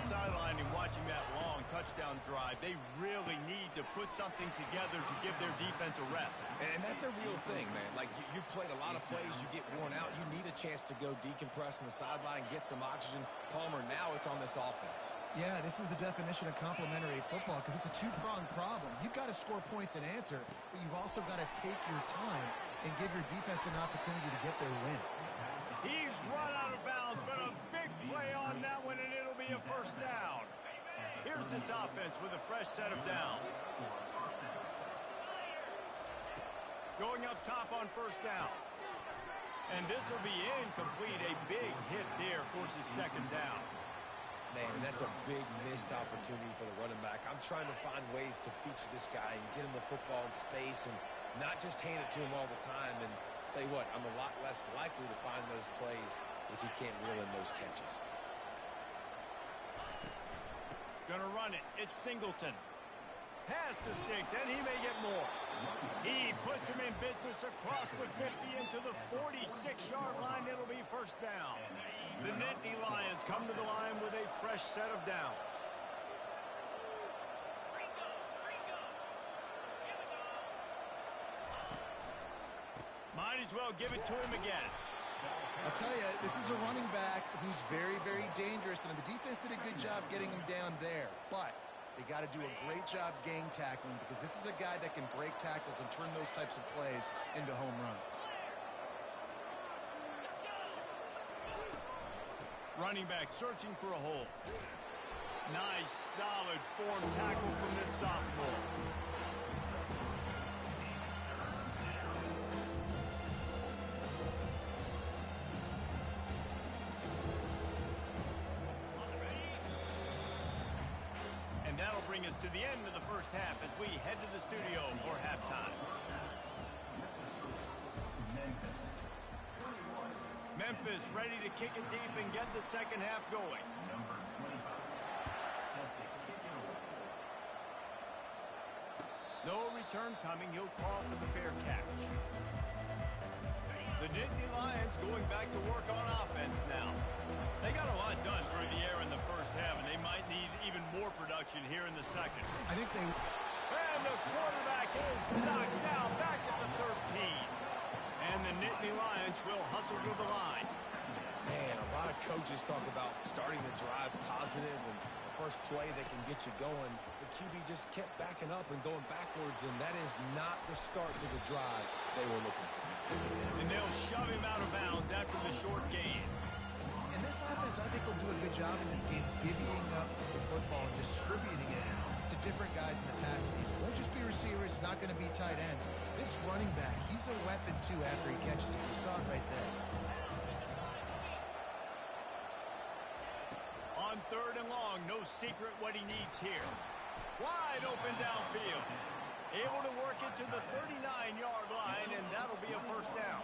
the sideline and watching that long touchdown drive, they really need to put something together to give their defense a rest. And that's a real thing, man. Like, you've played a lot of plays, you get worn out, you need a chance to go decompress on the sideline, get some oxygen. Palmer, now it's on this offense. Yeah, this is the definition of complementary football because it's a two-pronged problem. You've got to score points and answer, but you've also got to take your time and give your defense an opportunity to get their win. He's run out of bounds, but a big play on that one, and it'll be a first down. Here's this offense with a fresh set of downs. Going up top on first down. And this will be incomplete. A big hit there forces second down. Man, that's a big missed opportunity for the running back. I'm trying to find ways to feature this guy and get him the football in space and not just hand it to him all the time. And tell you what, I'm a lot less likely to find those plays if he can't reel in those catches. Gonna run it. It's Singleton. Pass to Sticks, and he may get more. He puts him in business across the 50 into the 46-yard line. It'll be first down. The Nittany Lions come to the line with a fresh set of downs. Might as well give it to him again. I'll tell you, this is a running back who's very, very dangerous, and the defense did a good job getting him down there. But they got to do a great job gang tackling because this is a guy that can break tackles and turn those types of plays into home runs. Running back searching for a hole. Nice, solid form tackle from this sophomore. And that'll bring us to the end of the first half as we head to the studio for halftime. Memphis ready to kick it deep and get the second half going. No return coming. He'll call for the fair catch. The Nittany Lions going back to work on offense now. They got a lot done through the air in the first half, and they might need even more production here in the second. I think they... And the quarterback is knocked down back at the 13. And the Nittany Lions will hustle to the line. Man, a lot of coaches talk about starting the drive positive and the first play that can get you going. The QB just kept backing up and going backwards, and that is not the start to the drive they were looking for. And they'll shove him out of bounds after the short gain. And this offense, I think, will do a good job in this game divvying up the football and distributing it to different guys in the passing game. It won't just be receivers. It's not going to be tight ends. This running back, he's a weapon, too, after he catches it. You saw it right there. On third and long, no secret what he needs here. Wide open downfield. Able to work it to the 39-yard line, and that'll be a first down.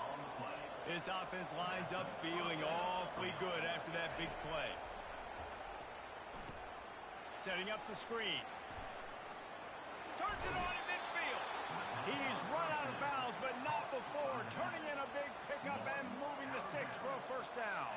This offense lines up feeling awfully good after that big play. Setting up the screen. Turns it on in midfield. He's run out of bounds, but not before. Turning in a big pickup and moving the sticks for a first down.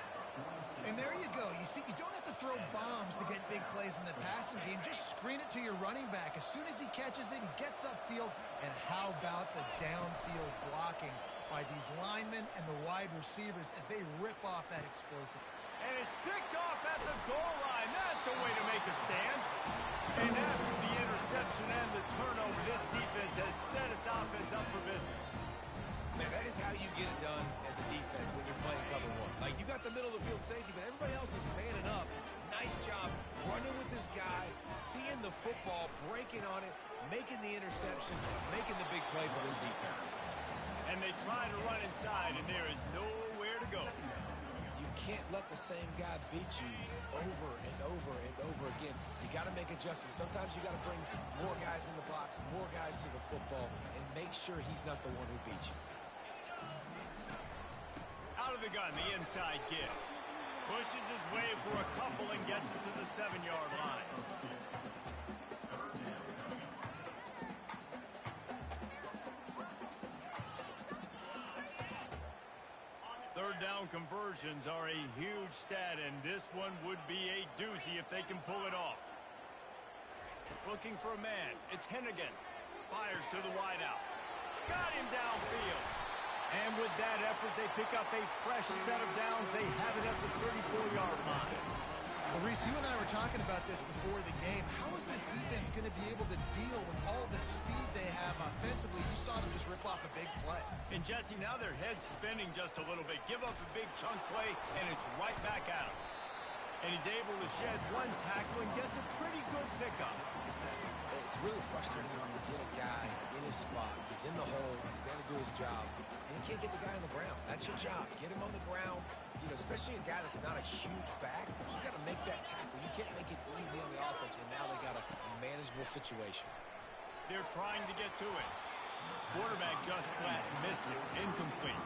And there you go. You see, you don't have to throw bombs to get big plays in the passing game. Just screen it to your running back. As soon as he catches it, he gets upfield. And how about the downfield blocking by these linemen and the wide receivers as they rip off that explosive. And it's picked off at the goal line. That's a way to make a stand. And after the interception and the turnover, this defense has set its offense up for business. Man, that is how you get it done as a defense when you're playing cover one. Like, you got the middle of the field safety, but everybody else is manning up. Nice job running with this guy, seeing the football, breaking on it, making the interception, making the big play for this defense. And they try to run inside, and there is nowhere to go. You can't let the same guy beat you over and over and over again. You got to make adjustments. Sometimes you got to bring more guys in the box, more guys to the football, and make sure he's not the one who beat you. Out of the gun, the inside give. Pushes his way for a couple and gets it to the 7-yard line. Third Third down conversions are a huge stat, and this one would be a doozy if they can pull it off. Looking for a man. It's Hennigan. Fires to the wideout. Got him downfield. And with that effort, they pick up a fresh set of downs. They have it at the 34-yard line. Well, Reese, you and I were talking about this before the game. How is this defense going to be able to deal with all the speed they have offensively? You saw them just rip off a big play. And Jesse, now their head's spinning just a little bit. Give up a big chunk play, and it's right back at him. And he's able to shed one tackle and gets a pretty good pickup. It's really frustrating when you get a guy in his spot. He's in the hole. He's there to do his job. And you can't get the guy on the ground. That's your job. Get him on the ground. You know, especially a guy that's not a huge back. You got to make that tackle. You can't make it easy on the offense when now they got a manageable situation. They're trying to get to it. Quarterback just flat missed it. Incomplete.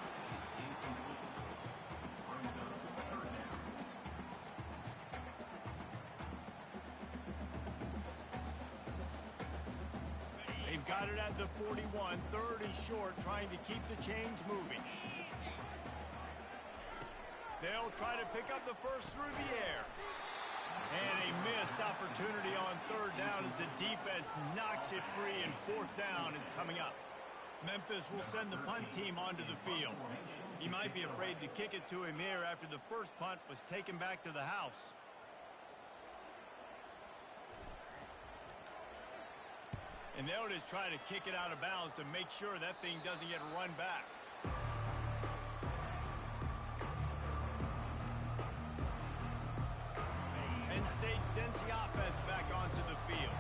They've got it at the 41. Third and short, trying to keep the chains moving. They'll try to pick up the first through the air. And a missed opportunity on third down as the defense knocks it free, and fourth down is coming up. Memphis will send the punt team onto the field. He might be afraid to kick it to him here after the first punt was taken back to the house. And they'll just try to kick it out of bounds to make sure that thing doesn't get run back. Penn State sends the offense back onto the field.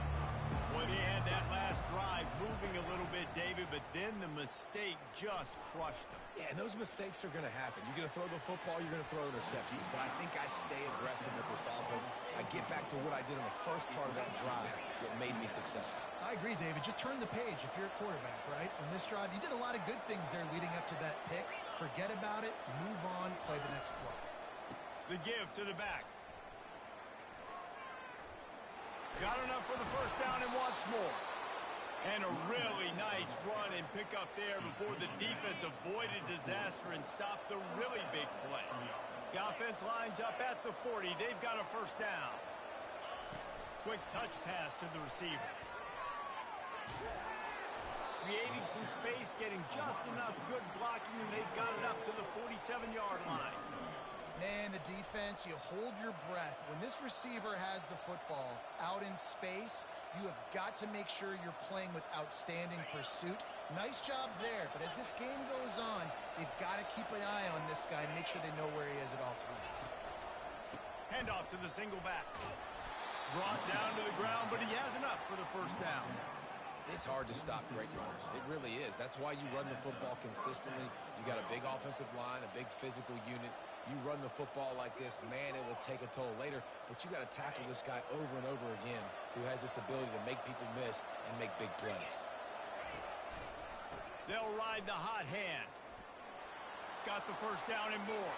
Well, they had that last drive moving a little bit, David, but then the mistake just crushed them. Yeah, and those mistakes are going to happen. You're going to throw the football, you're going to throw interceptions. But I think I stay aggressive with this offense. I get back to what I did in the first part of that drive that made me successful. I agree, David. Just turn the page if you're a quarterback, right? On this drive, you did a lot of good things there leading up to that pick. Forget about it, move on, play the next play. The give to the back. Got enough for the first down and wants more. And a really nice run and pick up there before the defense avoided disaster and stopped the really big play. The offense lines up at the 40. They've got a first down. Quick touch pass to the receiver. Creating some space, getting just enough good blocking, and they've got it up to the 47-yard line. Man, the defense, you hold your breath. When this receiver has the football out in space, you have got to make sure you're playing with outstanding pursuit. Nice job there, but as this game goes on, they've got to keep an eye on this guy and make sure they know where he is at all times. Handoff to the single back. Brought down to the ground, but he has enough for the first down. It's hard to stop great runners. It really is. That's why you run the football consistently. You got a big offensive line, a big physical unit. You run the football like this, man, it will take a toll later. But you got to tackle this guy over and over again who has this ability to make people miss and make big plays. They'll ride the hot hand. Got the first down and more.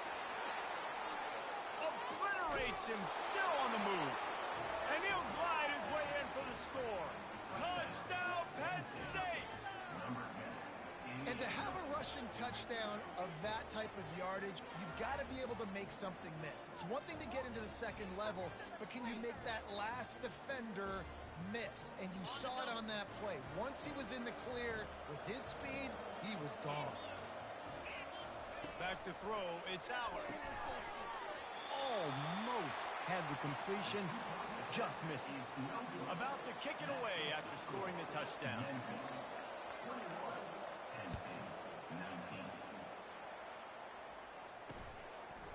Obliterates him, still on the move. And he'll glide his way in for the score. Touchdown, Penn State! And to have a rushing touchdown of that type of yardage, you've got to be able to make something miss. It's one thing to get into the second level, but can you make that last defender miss? And you saw it on that play. Once he was in the clear with his speed, he was gone. Back to throw, it's Aller. Almost had the completion, just missed it. About to kick it away after scoring the touchdown.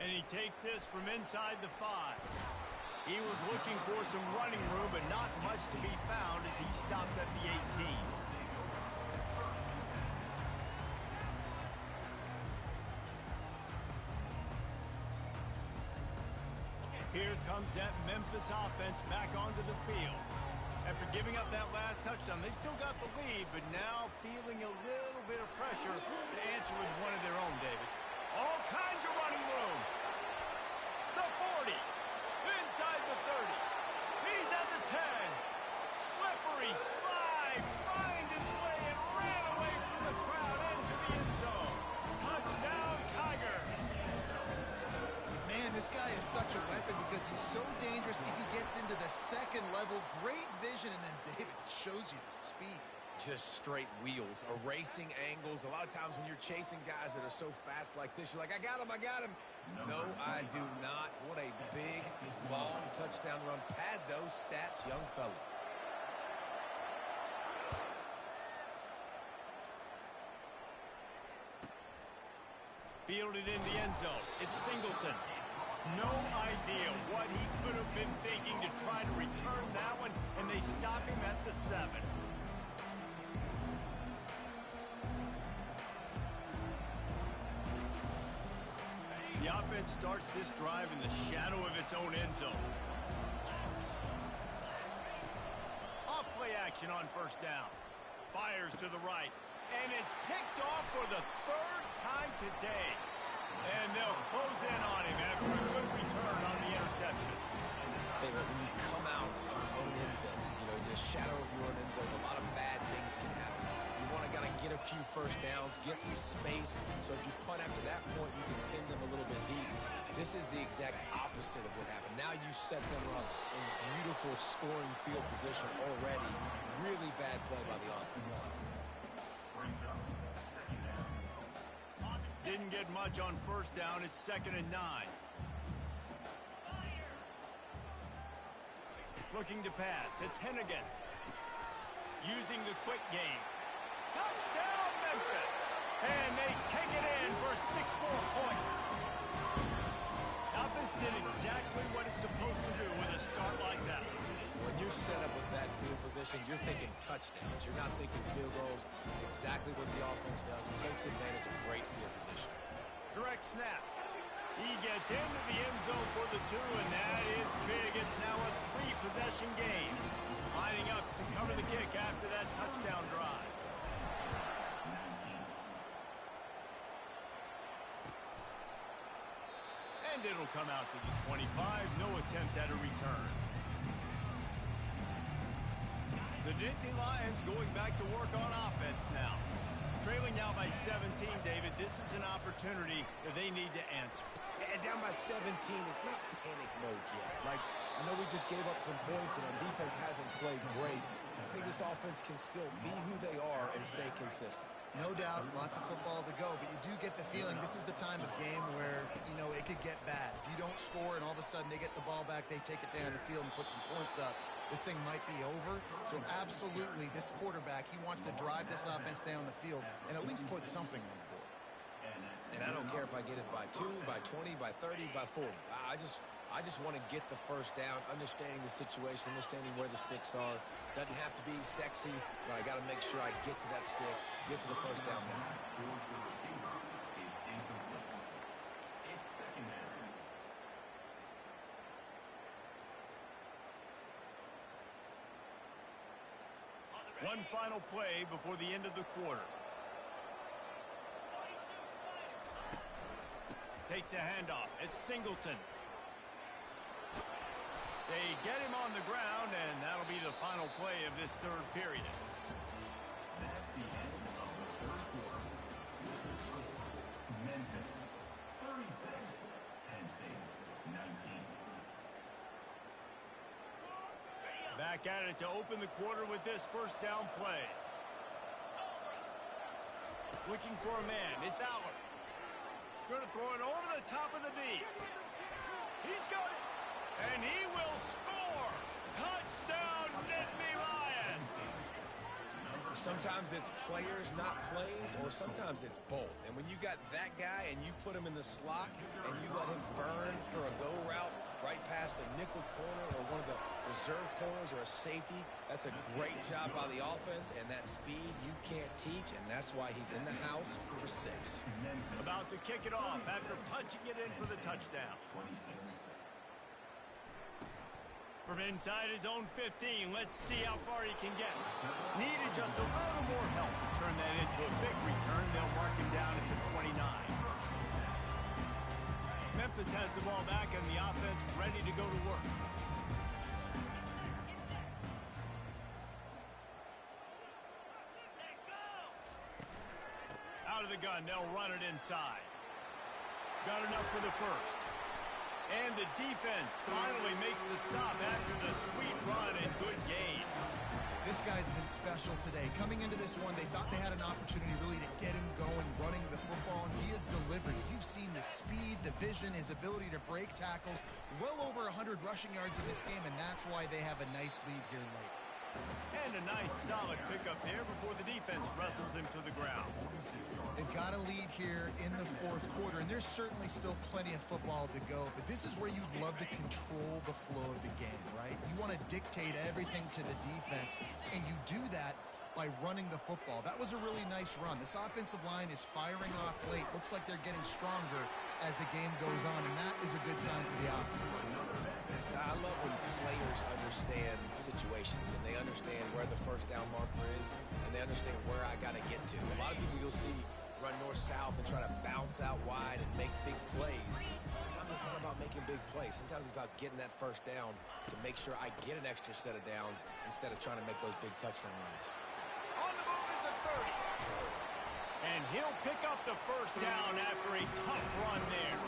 And he takes this from inside the 5. He was looking for some running room, but not much to be found as he stopped at the 18. Here comes that Memphis offense back onto the field. After giving up that last touchdown, they've still got the lead, but now feeling a little bit of pressure to answer with one of their own, David. All kinds of running room. The 40. Inside the 30. He's at the 10. Slippery slide. Find his way and ran away from the crowd into the end zone. Touchdown, Tiger. second level, great vision, and then David shows you the speed. Just straight wheels, erasing angles. A lot of times when you're chasing guys that are so fast like this, you're like, I got him, I got him. No, I do not. What a big, long touchdown run. Pad those stats, young fella. Fielded in the end zone. It's Singleton. No idea what he could have been thinking to try to return that one, and they stop him at the 7. The offense starts this drive in the shadow of its own end zone. Off play action on first down. Fires to the right. And it's picked off for the 3rd time today. And they'll close in on him after a good return on the interception. Tell you what, when you come out of your own end zone, you know, in the shadow of your own end zone, a lot of bad things can happen. You want to get a few first downs, get some space, so if you punt after that point, you can pin them a little bit deep. This is the exact opposite of what happened. Now you set them up in beautiful scoring field position already. Really bad play by the offense. Didn't get much on first down. It's 2nd and 9. Looking to pass. It's Hennigan. Using the quick game. Touchdown, Memphis! And they take it in for 6 more points. The offense did exactly what it's supposed to do with a start like that. When you're set up with that field position, you're thinking touchdowns. You're not thinking field goals. It's exactly what the offense does. It takes advantage of great field position. Direct snap. He gets into the end zone for the 2, and that is big. It's now a 3-possession game. Lining up to cover the kick after that touchdown drive. And it'll come out to the 25. No attempt at a return. The Nittany Lions going back to work on offense now. Trailing now by 17, David. This is an opportunity that they need to answer. And down by 17, it's not panic mode yet. Like, I know we just gave up some points and our defense hasn't played great. I think this offense can still be who they are and stay consistent. No doubt, lots of football to go, but you do get the feeling this is the time of game where, you know, it could get bad. If you don't score and all of a sudden they get the ball back, they take it down the field and put some points up, this thing might be over. So absolutely, this quarterback, he wants to drive this offense down the field and at least put something on the board. And I don't care if I get it by 2, by 20, by 30, by 40. I just want to get the first down, understanding the situation, understanding where the sticks are. Doesn't have to be sexy, but I got to make sure I get to that stick, get to the first down. One final play before the end of the quarter. Takes a handoff. It's Singleton. They get him on the ground, and that'll be the final play of this 3rd period. That's the end of the 3rd quarter. Memphis 36, Penn State 19. Back at it to open the quarter with this first down play. Looking for a man. It's Aller. Going to throw it over the top of the D. He's got it. And he will score! Touchdown, Nittany Lions! Sometimes it's players, not plays, or sometimes it's both. And when you got that guy and you put him in the slot and you let him burn for a go route right past a nickel corner or one of the reserve corners or a safety, that's a great job by the offense, and that speed you can't teach, and that's why he's in the house for 6. About to kick it off after punching it in for the touchdown. 26. From inside his own 15, let's see how far he can get. Needed just a little more help to turn that into a big return. They'll mark him down at the 29. Memphis has the ball back and the offense ready to go to work. Out of the gun, they'll run it inside. Got enough for the first. And the defense finally makes the stop after the sweet run This guy's been special today. Coming into this one, they thought they had an opportunity really to get him going, running the football, and he has delivered. You've seen the speed, the vision, his ability to break tackles. Well over 100 rushing yards in this game, and that's why they have a nice lead here late. And a nice solid pickup there before the defense wrestles him to the ground. They've got a lead here in the fourth quarter, and there's certainly still plenty of football to go, but this is where you'd love to control the flow of the game, right? You want to dictate everything to the defense, and you do that by running the football. That was a really nice run. This offensive line is firing off late. Looks like they're getting stronger as the game goes on, and that is a good sign for the offense. I love when players understand situations and they understand where the first down marker is and they understand where I got to get to. A lot of people you'll see run north-south and try to bounce out wide and make big plays. Sometimes it's not about making big plays. Sometimes it's about getting that first down to make sure I get an extra set of downs instead of trying to make those big touchdown runs. On the move is the 30. And he'll pick up the first down after a tough run there.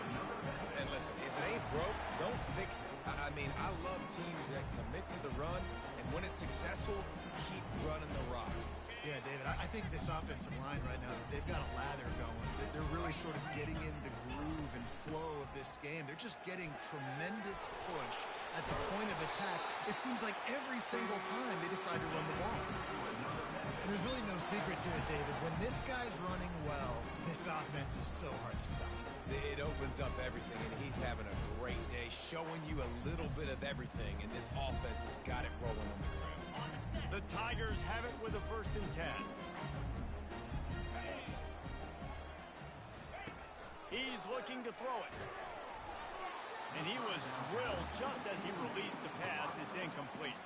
And listen, if it ain't broke, don't fix it. I mean, I love teams that commit to the run, and when it's successful, keep running the rock. Yeah, David, I think this offensive line right now, they've got a lather going. They're really sort of getting in the groove and flow of this game. They're just getting tremendous push at the point of attack. It seems like every single time they decide to run the ball. And there's really no secret to it, David. When this guy's running well, this offense is so hard to stop. It opens up everything, and he's having a great day, showing you a little bit of everything, and this offense has got it rolling on the ground. The Tigers have it with a 1st and 10. He's looking to throw it. And he was drilled just as he released the pass. It's incomplete.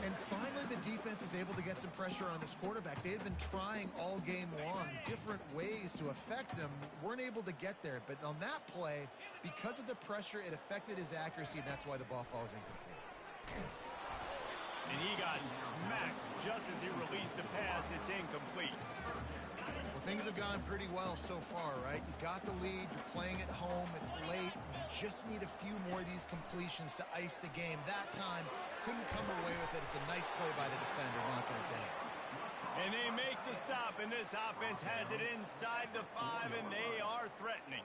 And finally, the defense is able to get some pressure on this quarterback. They had been trying all game long different ways to affect him. Weren't able to get there. But on that play, because of the pressure, it affected his accuracy, and that's why the ball falls incomplete. And he got smacked just as he released the pass. It's incomplete. Well, things have gone pretty well so far, right? You got the lead. You're playing at home. It's late. You just need a few more of these completions to ice the game. That time, couldn't come away with it. It's a nice play by the defender, knocking it down. And they make the stop, and this offense has it inside the 5, and they are threatening.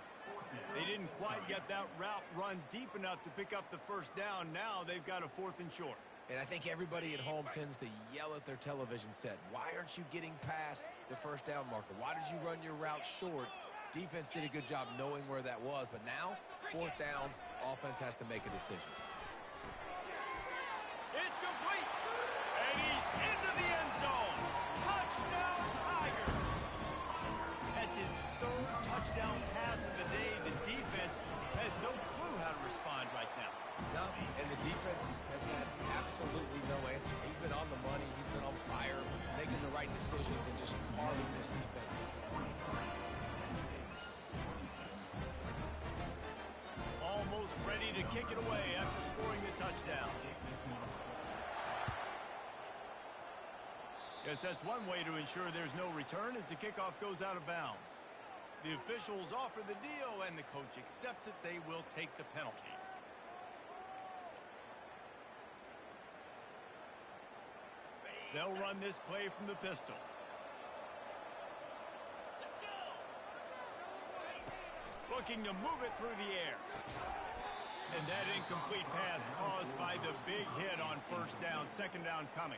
They didn't quite get that route run deep enough to pick up the first down. Now they've got a 4th and short. And I think everybody at home tends to yell at their television set. Why aren't you getting past the first down marker? Why did you run your route short? Defense did a good job knowing where that was, but now, 4th down, offense has to make a decision. It's complete, and he's into the end zone. Touchdown, Tigers. That's his 3rd touchdown pass of the day. The defense has no clue how to respond right now. No, and the defense has had absolutely no answer. He's been on the money. He's been on fire, making the right decisions and just carving this defense up. Almost ready to kick it away after scoring the touchdown. Yes, that's one way to ensure there's no return as the kickoff goes out of bounds. The officials offer the deal, and the coach accepts it. They will take the penalty. They'll run this play from the pistol. Looking to move it through the air. And that incomplete pass caused by the big hit on 1st down, 2nd down coming.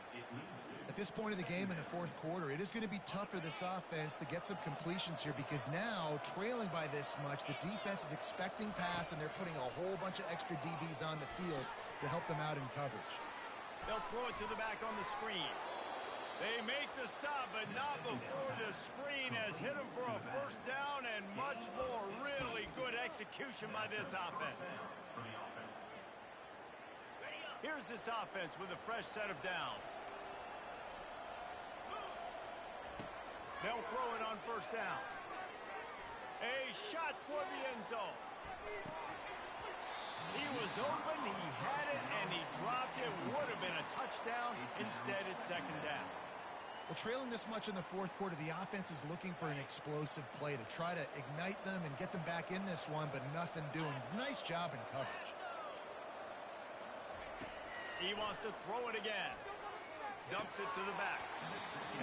At this point of the game in the 4th quarter, it is going to be tough for this offense to get some completions here because now, trailing by this much, the defense is expecting pass, and they're putting a whole bunch of extra DBs on the field to help them out in coverage. They'll throw it to the back on the screen. They make the stop, but not before the screen has hit them for a 1st down and much more. Really good execution by this offense. Here's this offense with a fresh set of downs. They'll throw it on 1st down. A shot toward the end zone. He was open, he had it, and he dropped it. Would have been a touchdown. Instead, it's 2nd down. Well, trailing this much in the 4th quarter, the offense is looking for an explosive play to try to ignite them and get them back in this one, but nothing doing. Nice job in coverage. He wants to throw it again. Dumps it to the back.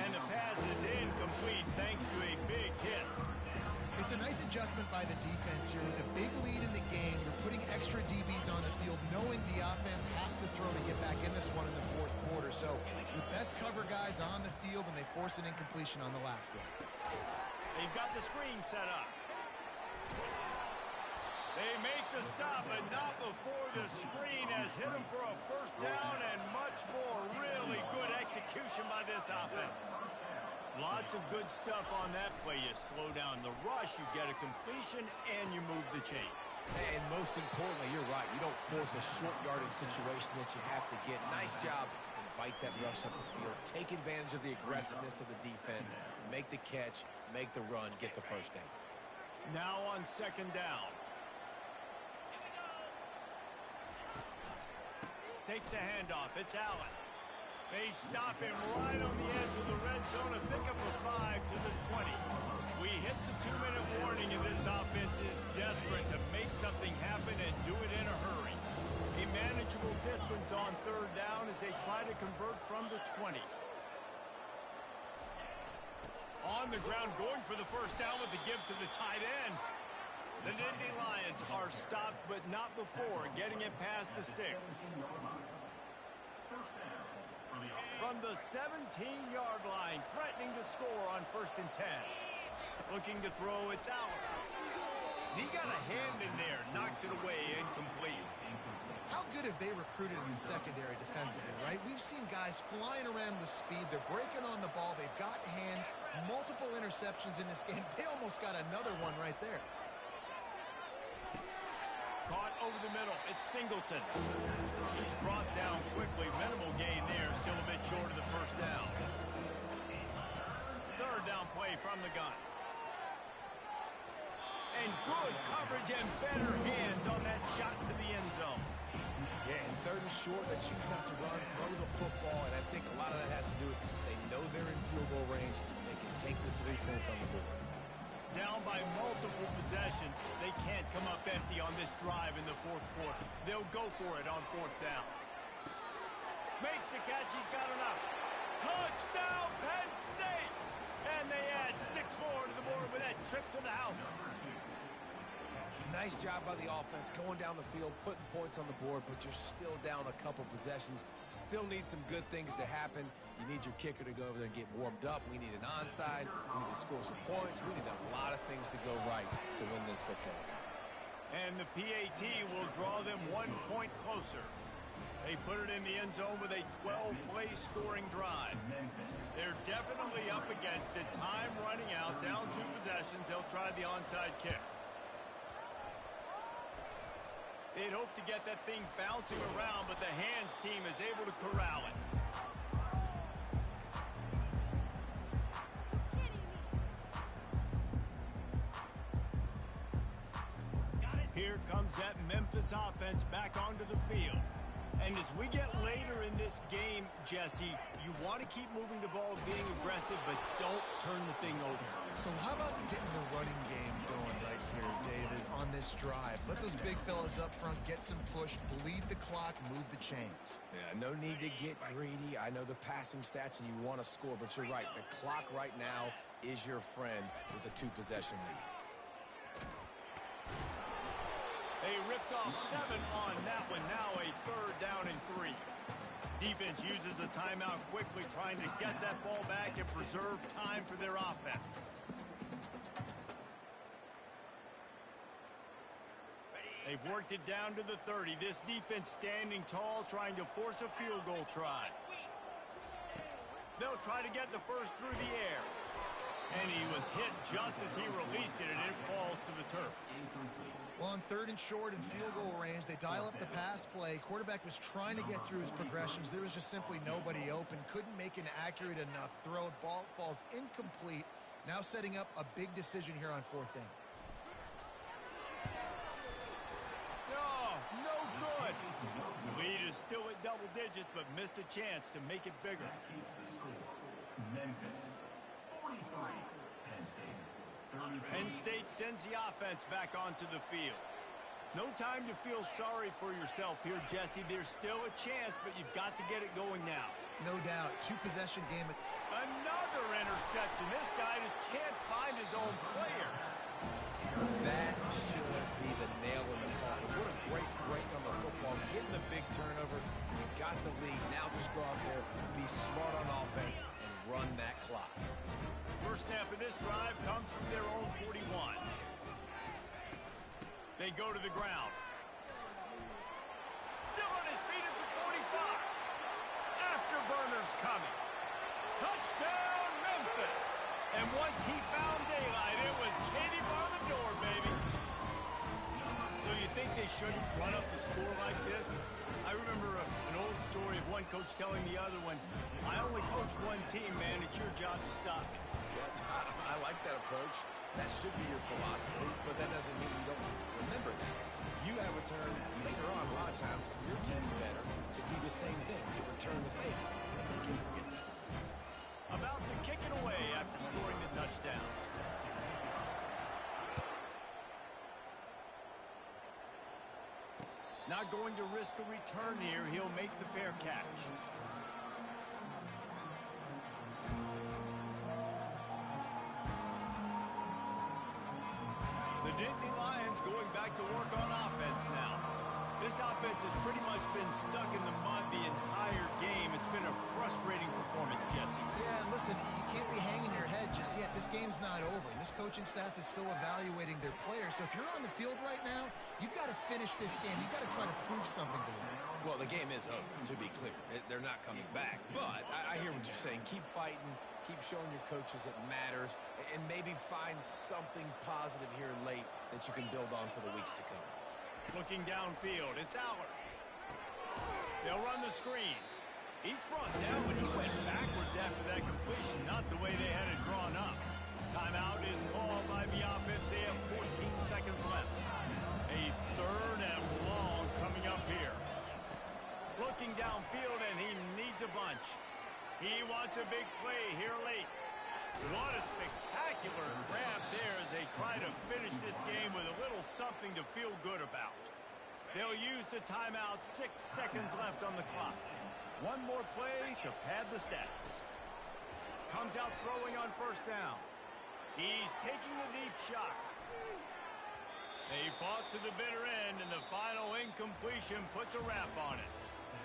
And the pass is incomplete thanks to a big hit. It's a nice adjustment by the defense here. With a big lead in the game, you're putting extra DBs on the field, knowing the offense has to throw to get back in this one in the fourth quarter. So your best cover guys on the field, and they force an incompletion on the last one. They've got the screen set up. They make the stop, but not before the screen has hit them for a first down, and much more. Really good execution by this offense. Lots of good stuff on that play. You slow down the rush, you get a completion, and you move the chains. And most importantly, you're right. You don't force a short yardage situation that you have to get. Nice job. Invite that rush up the field. Take advantage of the aggressiveness of the defense. Make the catch. Make the run. Get the first down. Now on second down. Takes the handoff. It's Allen. They stop him right on the edge of the red zone. A pickup of 5 to the 20. We hit the 2-minute warning, and this offense is desperate to make something happen and do it in a hurry. A manageable distance on third down as they try to convert from the 20. On the ground, going for the first down with the give to the tight end. The Nittany Lions are stopped, but not before getting it past the sticks. From the 17-yard line, threatening to score on 1st and 10. Looking to throw, it's Allen. He got a hand in there, knocks it away, incomplete. How good have they recruited in the secondary defensively, right? We've seen guys flying around with speed. They're breaking on the ball. They've got hands. Multiple interceptions in this game. They almost got another one right there. Caught over the middle. It's Singleton. He's brought down quickly. Minimal gain there. Still a bit short of the first down. Third down play from the gun. And good coverage and better hands on that shot to the end zone. Yeah, and third and short, they choose not to run, throw the football, and I think a lot of that has to do with they know they're in field goal range. They can take the 3 points on the board. Down by multiple possessions, they can't come up empty on this drive in the fourth quarter. They'll go for it on fourth down. Makes the catch, he's got enough. Touchdown, Penn State! And they add 6 more to the board with that trip to the house. Nice job by the offense going down the field, putting points on the board, but you're still down a couple possessions. Still need some good things to happen. You need your kicker to go over there and get warmed up. We need an onside. We need to score some points. We need a lot of things to go right to win this football game. And the PAT will draw them 1 point closer. They put it in the end zone with a 12-play scoring drive. They're definitely up against it. Time running out, down 2 possessions. They'll try the onside kick. They'd hope to get that thing bouncing around, but the hands team is able to corral it. Here comes that Memphis offense back onto the field. And as we get later in this game, Jesse, you want to keep moving the ball, being aggressive, but don't turn the thing over. So how about getting the running game going right here, David, on this drive? Let those big fellas up front get some push, bleed the clock, move the chains. Yeah, no need to get greedy. I know the passing stats and you want to score, but you're right. The clock right now is your friend with a 2-possession lead. They ripped off 7 on that one. Now a 3rd down and 3. Defense uses a timeout quickly, trying to get that ball back and preserve time for their offense. They've worked it down to the 30. This defense standing tall, trying to force a field goal try. They'll try to get the first through the air. And he was hit just as he released it, and it falls to the turf. Well, on 3rd and short and field goal range, they dial up the pass play. Quarterback was trying to get through his progressions. There was just simply nobody open. Couldn't make an accurate enough throw. Ball falls incomplete. Now setting up a big decision here on 4th down. No good. Lead is still at double digits, but missed a chance to make it bigger. Memphis 43, Penn State 33. Penn State sends the offense back onto the field. No time to feel sorry for yourself here, Jesse. There's still a chance, but you've got to get it going now. No doubt. Two-possession game. Another interception. This guy just can't find his own players. That should be the nail in the coffin. What a great break on the football. Getting the big turnover. You got the lead. Now just go out there, be smart on offense, and run that clock. First snap of this drive comes from their own 41. They go to the ground. Still on his feet at the 45. Afterburner's coming. Touchdown, Memphis. And once he found daylight, it was Katie bar the door, baby. So you think they shouldn't run up the score like this? I remember an old story of one coach telling the other one, I only coach one team, man. It's your job to stop it. I like that approach. That should be your philosophy, but that doesn't mean you don't remember that. You have a turn later on a lot of times when your team's better to do the same thing, to return the favor. And you can't forget that. About to kick it away after scoring the touchdown. Not going to risk a return here. He'll make the fair catch. The Nittany Lions going back to work on offense now. This offense has pretty much been stuck in the mud the entire game. It's been a frustrating performance, Jesse. Yeah, and listen, you can't be hanging your head just yet. This game's not over. This coaching staff is still evaluating their players. So if you're on the field right now, you've got to finish this game. You've got to try to prove something to them. Well, the game is over, to be clear. They're not coming back. But I hear what you're saying. Keep fighting. Keep showing your coaches it matters. And maybe find something positive here late that you can build on for the weeks to come. Looking downfield, it's Aller. They'll run the screen. He's brought down, but he went backwards after that completion, not the way they had it drawn up. Timeout is called by the offense. They have 14 seconds left. A third and long coming up here. Looking downfield, and he needs a bunch. He wants a big play here late. What a spectacular grab there as they try to finish this game with a little something to feel good about. They'll use the timeout. 6 seconds left on the clock. One more play to pad the stats. Comes out throwing on first down. He's taking the deep shot. They fought to the bitter end, and the final incompletion puts a wrap on it.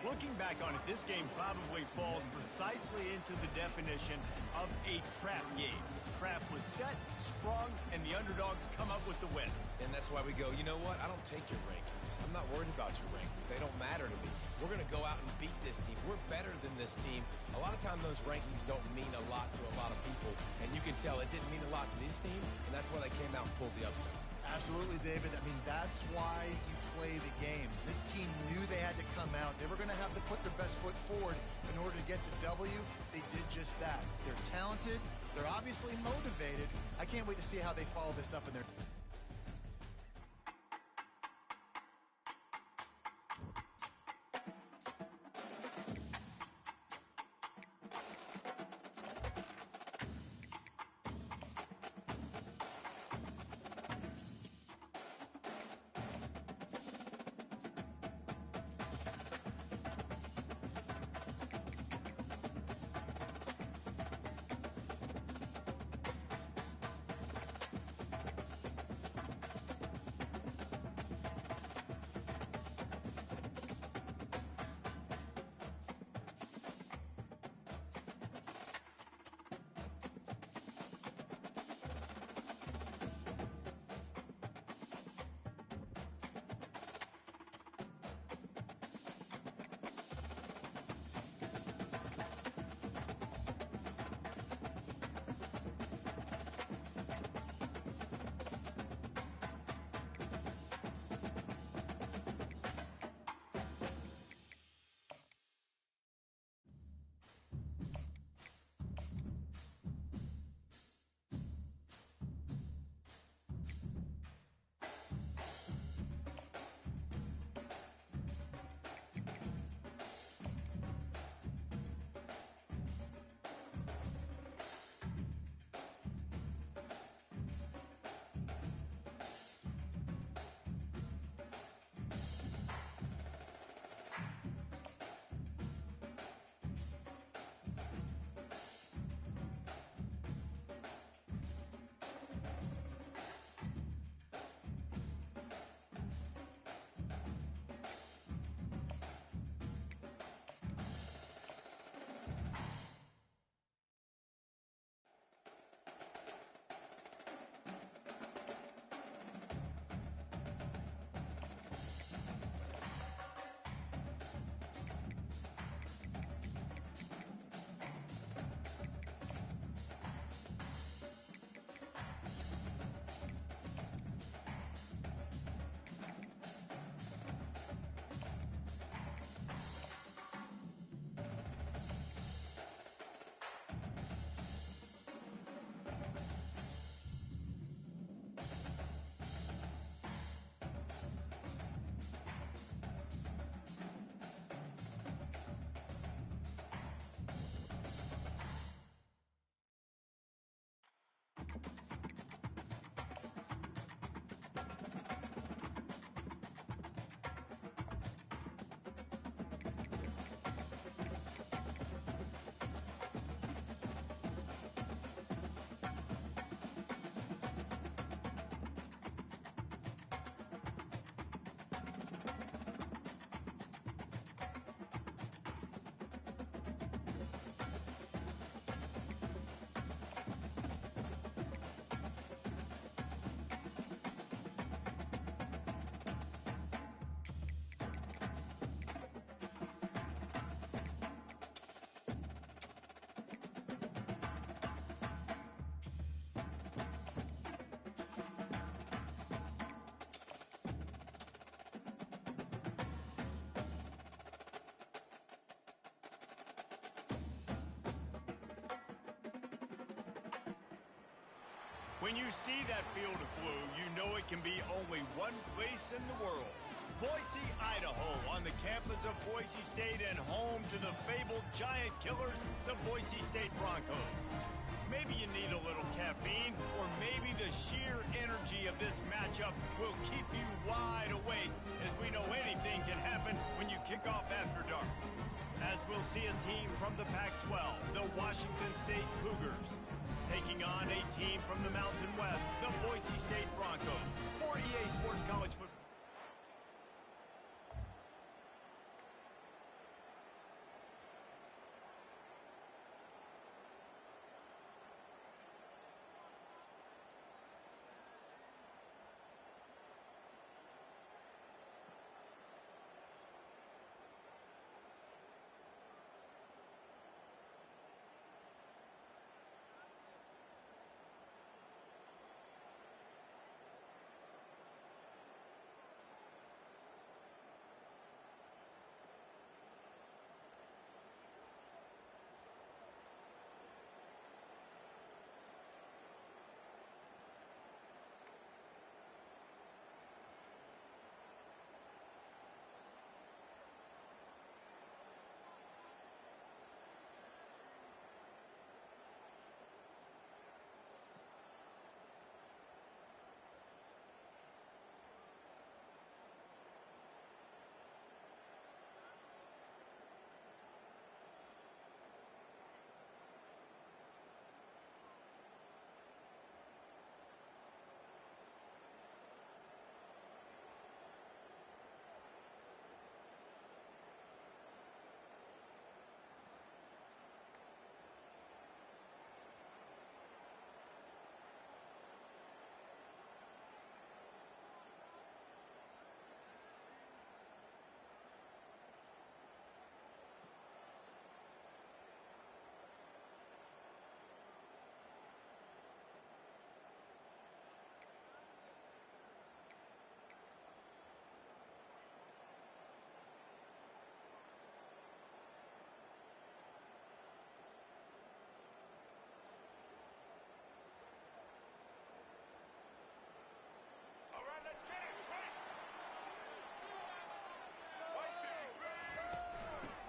Looking back on it, this game probably falls precisely into the definition of a trap game. Trap was set, sprung, and the underdogs come up with the win. And that's why we go, you know what? I don't take your rankings. I'm not worried about your rankings. They don't matter to me. We're going to go out and beat this team. We're better than this team. A lot of times those rankings don't mean a lot to a lot of people. And you can tell it didn't mean a lot to this team, and that's why they came out and pulled the upset. Absolutely, David. I mean, that's why you play the games. This team knew they had to come out. They were going to have to put their best foot forward in order to get the W. They did just that. They're talented. They're obviously motivated. I can't wait to see how they follow this up in their... When you see that field of blue, you know it can be only one place in the world. Boise, Idaho, on the campus of Boise State and home to the fabled giant killers, the Boise State Broncos. Maybe you need a little caffeine, or maybe the sheer energy of this matchup will keep you wide awake, as we know anything can happen when you kick off after dark. As we'll see a team from the Pac-12, the Washington State Cougars, taking on a team from the Mountain West, the Boise State Broncos. For EA Sports College Football.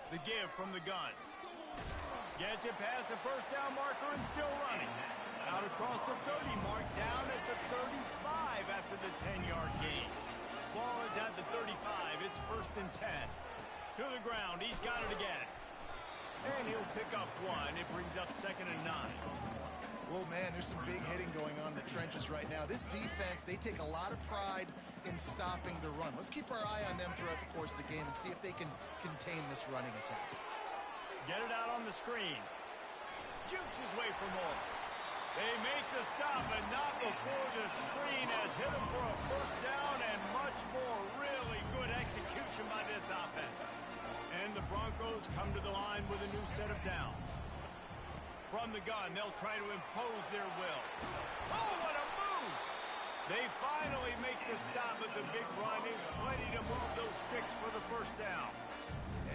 The give from the gun. Gets it past the first down marker and still running. Out across the 30 mark, down at the 35 after the 10-yard gain. Ball is at the 35. It's 1st and 10. To the ground. He's got it again. And he'll pick up one. It brings up 2nd and 9. Well, man, there's some big hitting going on in the trenches right now. This defense, they take a lot of pride in stopping the run. Let's keep our eye on them throughout the course of the game and see if they can contain this running attack. Get it out on the screen. Jukes his way for more. They make the stop, but not before the screen has hit him for a 1st down and much more. Really good execution by this offense. And the Broncos come to the line with a new set of downs. From the gun, they'll try to impose their will. Oh, what a move! They finally make the stop, but the big run is plenty to move those sticks for the 1st down.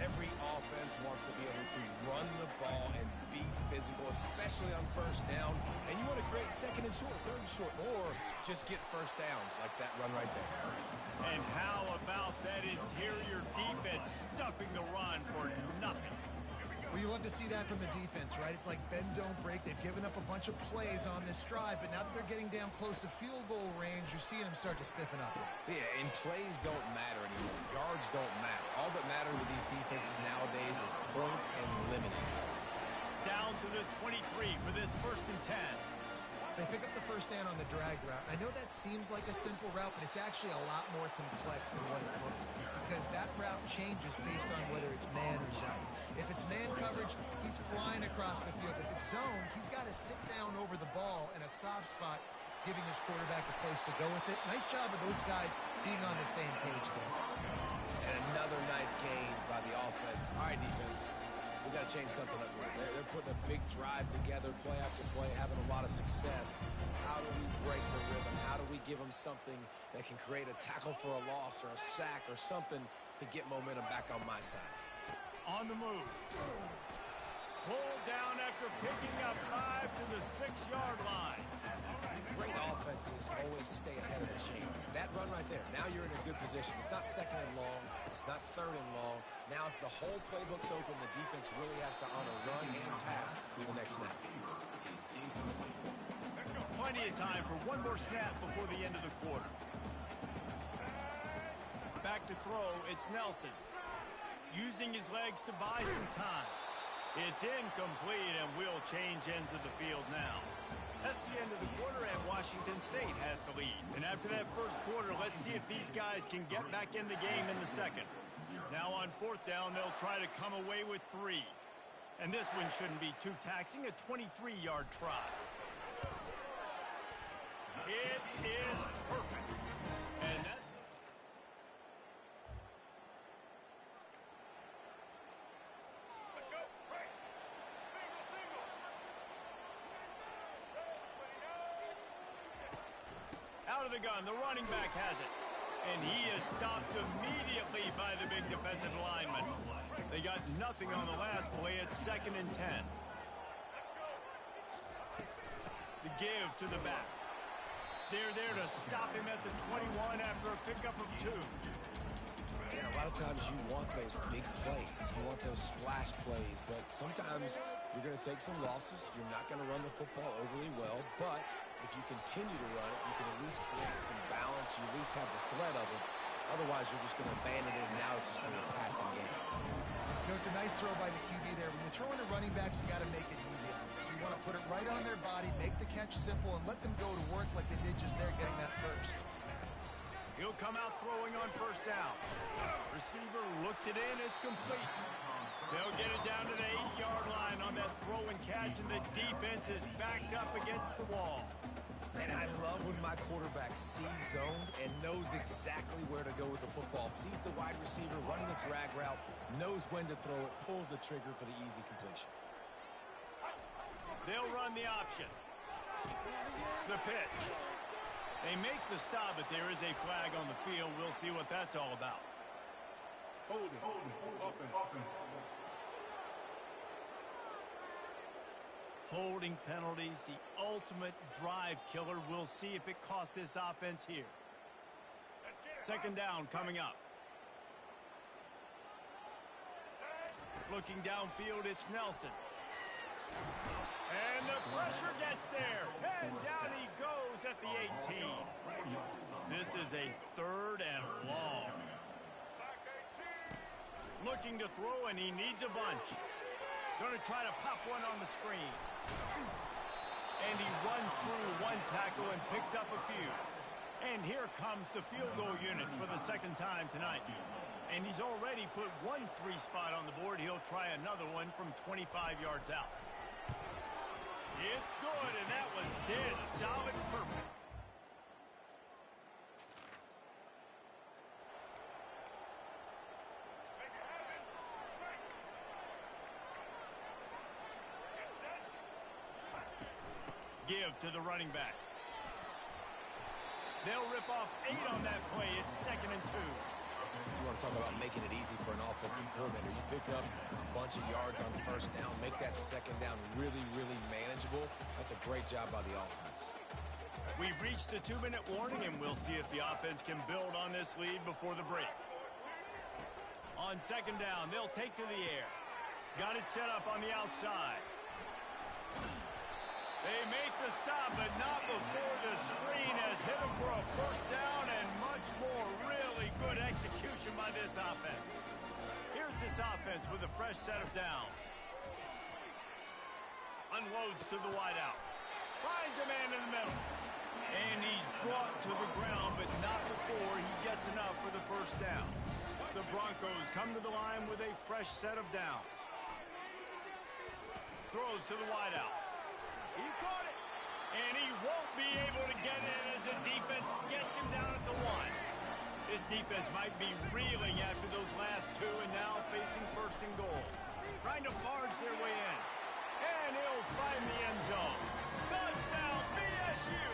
Every offense wants to be able to run the ball and be physical, especially on 1st down. And you want to create 2nd and short, 3rd and short, or just get 1st downs like that run right there. And how about that interior defense stuffing the run for nothing? Well, you love to see that from the defense, right? It's like bend, don't break. They've given up a bunch of plays on this drive, but now that they're getting down close to field goal range, you're seeing them start to stiffen up. Yeah, and plays don't matter anymore. Yards don't matter. All that matters with these defenses nowadays is points and limiting. Down to the 23 for this 1st and 10. They pick up the 1st down on the drag route. I know that seems like a simple route, but it's actually a lot more complex than what it looks like because that route changes based on whether it's man or zone. If it's man coverage, he's flying across the field. If it's zone, he's got to sit down over the ball in a soft spot, giving his quarterback a place to go with it. Nice job of those guys being on the same page there. And another nice gain by the offense. All right, defense. We got to change something up here. They're putting a big drive together, play after play, having a lot of success. How do we break the rhythm? How do we give them something that can create a tackle for a loss or a sack or something to get momentum back on my side? On the move. Pulled down after picking up 5 to the 6-yard line. Great offenses always stay ahead of the chains. That run right there, now you're in a good position. It's not second and long. It's not third and long. Now it's the whole playbook's open. The defense really has to honor run and pass for the next snap. Plenty of time for one more snap before the end of the quarter. Back to throw, it's Nelson. Using his legs to buy some time. It's incomplete, and we'll change ends of the field now. That's the end of the quarter, and Washington State has the lead. And after that first quarter, let's see if these guys can get back in the game in the second. Now on fourth down, they'll try to come away with 3. And this one shouldn't be too taxing, a 23-yard try. It is perfect. And that's... Out of the gun, the running back has it. And he is stopped immediately by the big defensive lineman. They got nothing on the last play. It's 2nd and 10. The give to the back. They're there to stop him at the 21 after a pickup of 2. And a lot of times you want those big plays. You want those splash plays. But sometimes you're going to take some losses. You're not going to run the football overly well. But if you continue to run it, you can at least create some balance. You at least have the threat of it. Otherwise, you're just going to abandon it, and now it's just going to be a passing game. You know, it's a nice throw by the QB there. When you're throwing to running backs, you got to make it easy. So you want to put it right on their body, make the catch simple, and let them go to work like they did just there getting that first. He'll come out throwing on first down. Receiver looks it in. It's complete. They'll get it down to the 8-yard line on that throw and catch, and the defense is backed up against the wall. And I love when my quarterback sees zoned and knows exactly where to go with the football. Sees the wide receiver running the drag route, knows when to throw it, pulls the trigger for the easy completion. They'll run the option. The pitch. They make the stop, but there is a flag on the field. We'll see what that's all about. Holding. Offense. Holding penalties, the ultimate drive killer. We'll see if it costs this offense here. 2nd down coming up. Looking downfield, it's Nelson. And the pressure gets there. And down he goes at the 18. This is a 3rd and long. Looking to throw, and he needs a bunch. Going to try to pop one on the screen. And he runs through one tackle and picks up a few. And here comes the field goal unit for the 2nd time tonight. And he's already put 1 3 spot on the board. He'll try another one from 25 yards out. It's good, and that was dead solid perfect. Give to the running back. They'll rip off 8 on that play. It's 2nd and 2. You want to talk about making it easy for an offensive coordinator. You pick up a bunch of yards on first down, make that 2nd down really, really manageable. That's a great job by the offense. We've reached the 2-minute warning, and we'll see if the offense can build on this lead before the break. On 2nd down, they'll take to the air. Got it set up on the outside. They make the stop, but not before the screen has hit them for a first down, and much more. Really good execution by this offense. Here's this offense with a fresh set of downs. Unloads to the wideout. Finds a man in the middle. And he's brought to the ground, but not before he gets enough for the first down. The Broncos come to the line with a fresh set of downs. Throws to the wideout. He caught it, and he won't be able to get in as the defense gets him down at the 1. This defense might be reeling after those last 2 and now facing 1st and goal. Trying to barge their way in, and he'll find the end zone. Touchdown, BSU!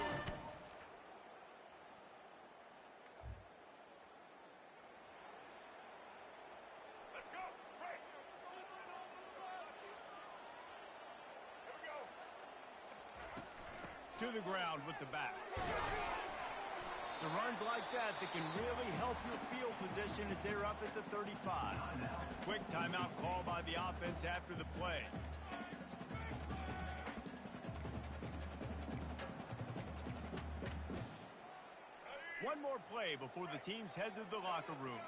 to the ground with the back. It's runs like that that can really help your field position as they're up at the 35. Quick timeout call by the offense after the play. One more play before the teams head to the locker rooms.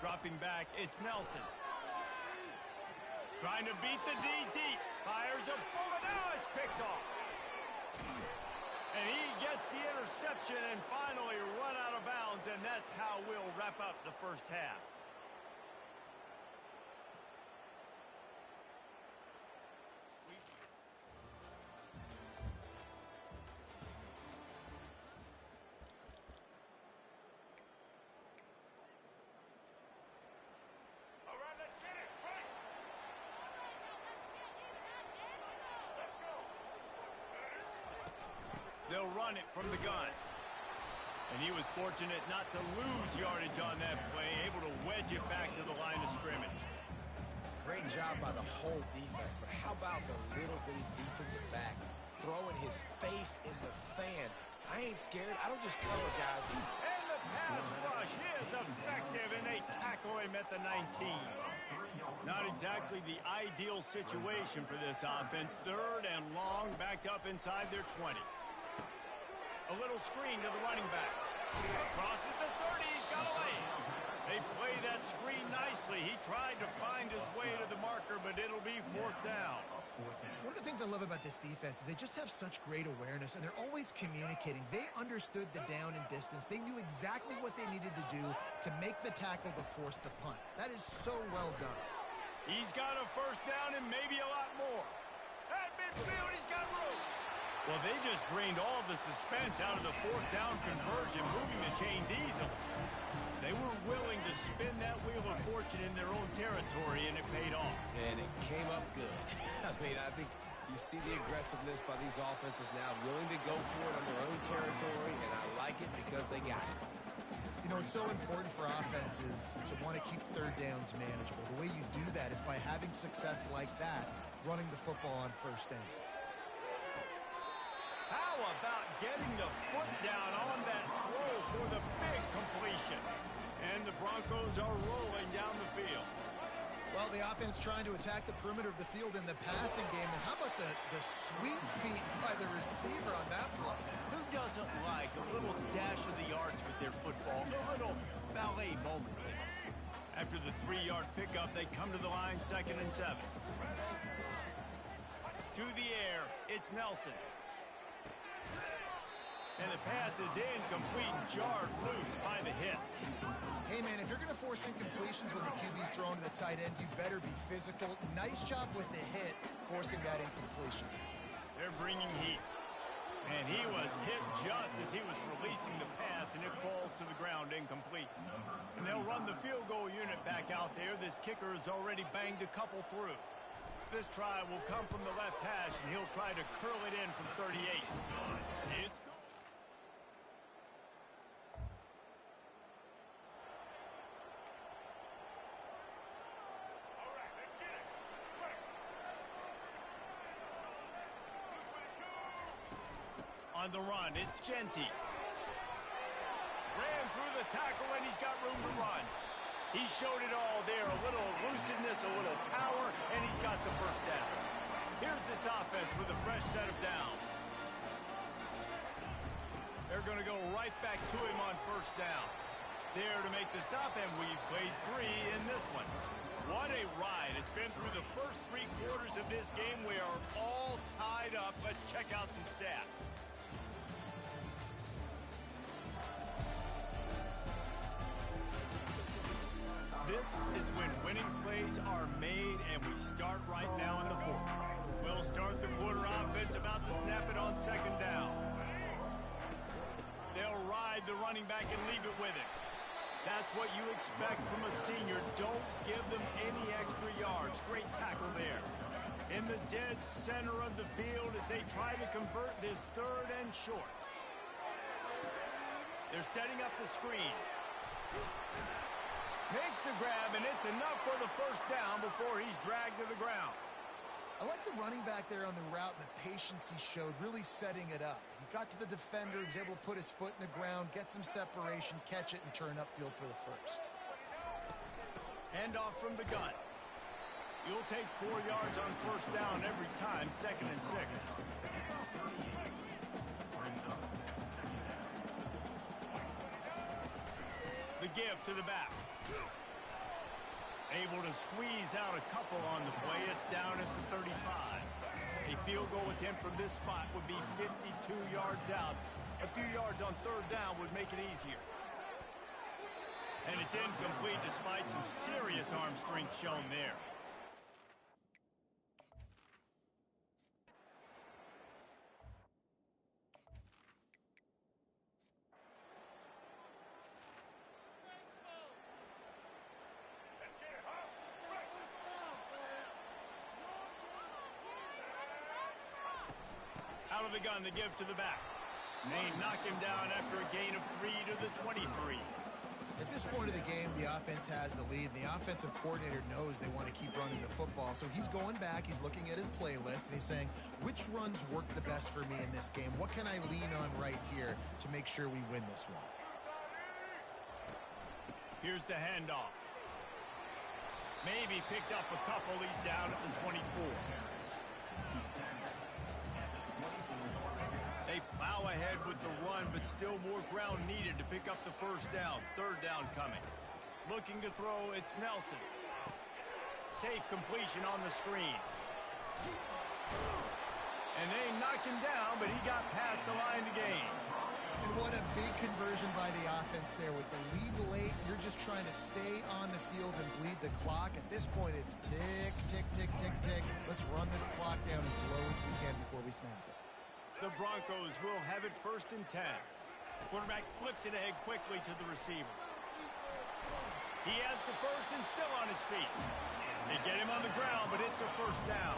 Dropping back, it's Nelson. Trying to beat the D deep. Fires a bullet. Now it's picked off. And he gets the interception and finally run out of bounds, and that's how we'll wrap up the first half. They'll run it from the gun. And he was fortunate not to lose yardage on that play, able to wedge it back to the line of scrimmage. Great job by the whole defense, but how about the little bitty defensive back throwing his face in the fan? I ain't scared. I don't just cover guys. And the pass rush is effective, and they tackle him at the 19. Not exactly the ideal situation for this offense. Third and long, backed up inside their 20. A little screen to the running back. Crosses the 30. He's got away. They play that screen nicely. He tried to find his way to the marker, but it'll be fourth down. One of the things I love about this defense is they just have such great awareness, and they're always communicating. They understood the down and distance. They knew exactly what they needed to do to make the tackle to force the punt. That is so well done. He's got a first down and maybe a lot more. At midfield, he's got room. Well, they just drained all the suspense out of the fourth down conversion, moving the chains easily. They were willing to spin that wheel of fortune in their own territory, and it paid off. And it came up good. I mean, I think you see the aggressiveness by these offenses now, willing to go for it on their own territory, and I like it because they got it. You know, it's so important for offenses to want to keep third downs manageable. The way you do that is by having success like that, running the football on first down. How about getting the foot down on that throw for the big completion? And the Broncos are rolling down the field. Well, the offense trying to attack the perimeter of the field in the passing game. And how about the sweet feet by the receiver on that play? Who doesn't like a little dash of the yards with their football? A little ballet moment. After the 3-yard pickup, they come to the line, 2nd and 7. To the air, it's Nelson. And the pass is incomplete, jarred loose by the hit. Hey, man, if you're going to force incompletions when the QB's thrown to the tight end, you better be physical. Nice job with the hit, forcing that incompletion. They're bringing heat. And he was hit just as he was releasing the pass, and it falls to the ground incomplete. And they'll run the field goal unit back out there. This kicker has already banged a couple through. This try will come from the left hash, and he'll try to curl it in from 38. It's good. On the run, it's Genty. Ran through the tackle, and he's got room to run. He showed it all there, a little elusiveness, a little power, and he's got the first down. Here's this offense with a fresh set of downs. They're going to go right back to him on first down. There to make the stop, and we've played 3 in this one. What a ride. It's been through the first 3 quarters of this game. We are all tied up. Let's check out some stats. This is when winning plays are made, and we start right now in the 4th. We'll start the quarter offense, about to snap it on 2nd down. They'll ride the running back and leave it with him. That's what you expect from a senior. Don't give them any extra yards. Great tackle there. In the dead center of the field as they try to convert this 3rd and short. They're setting up the screen. Makes the grab, and it's enough for the first down before he's dragged to the ground. I like the running back there on the route and the patience he showed, really setting it up. He got to the defender, was able to put his foot in the ground, get some separation, catch it, and turn upfield for the first. Hand off from the gun. You'll take 4 yards on first down every time, 2nd and 6. The give to the back. Able to squeeze out a couple on the play. It's down at the 35. A field goal attempt from this spot would be 52 yards out. A few yards on third down would make it easier. And it's incomplete despite some serious arm strength shown there. Out of the gun to give to the back. Maine knocked him down after a gain of 3 to the 23. At this point of the game, the offense has the lead. The offensive coordinator knows they want to keep running the football. So he's going back, he's looking at his playlist, and he's saying, which runs work the best for me in this game? What can I lean on right here to make sure we win this one? Here's the handoff. Maybe picked up a couple. He's down at the 24. They plow ahead with the run, but still more ground needed to pick up the first down. Third down coming. Looking to throw, it's Nelson. Safe completion on the screen. And they knocked him down, but he got past the line to gain. And what a big conversion by the offense there. With the lead late, you're just trying to stay on the field and bleed the clock. At this point, it's tick, tick, tick, tick, tick. Let's run this clock down as low as we can before we snap it. The Broncos will have it 1st and 10. Quarterback flips it ahead quickly to the receiver. He has the first and still on his feet. They get him on the ground, but it's a first down.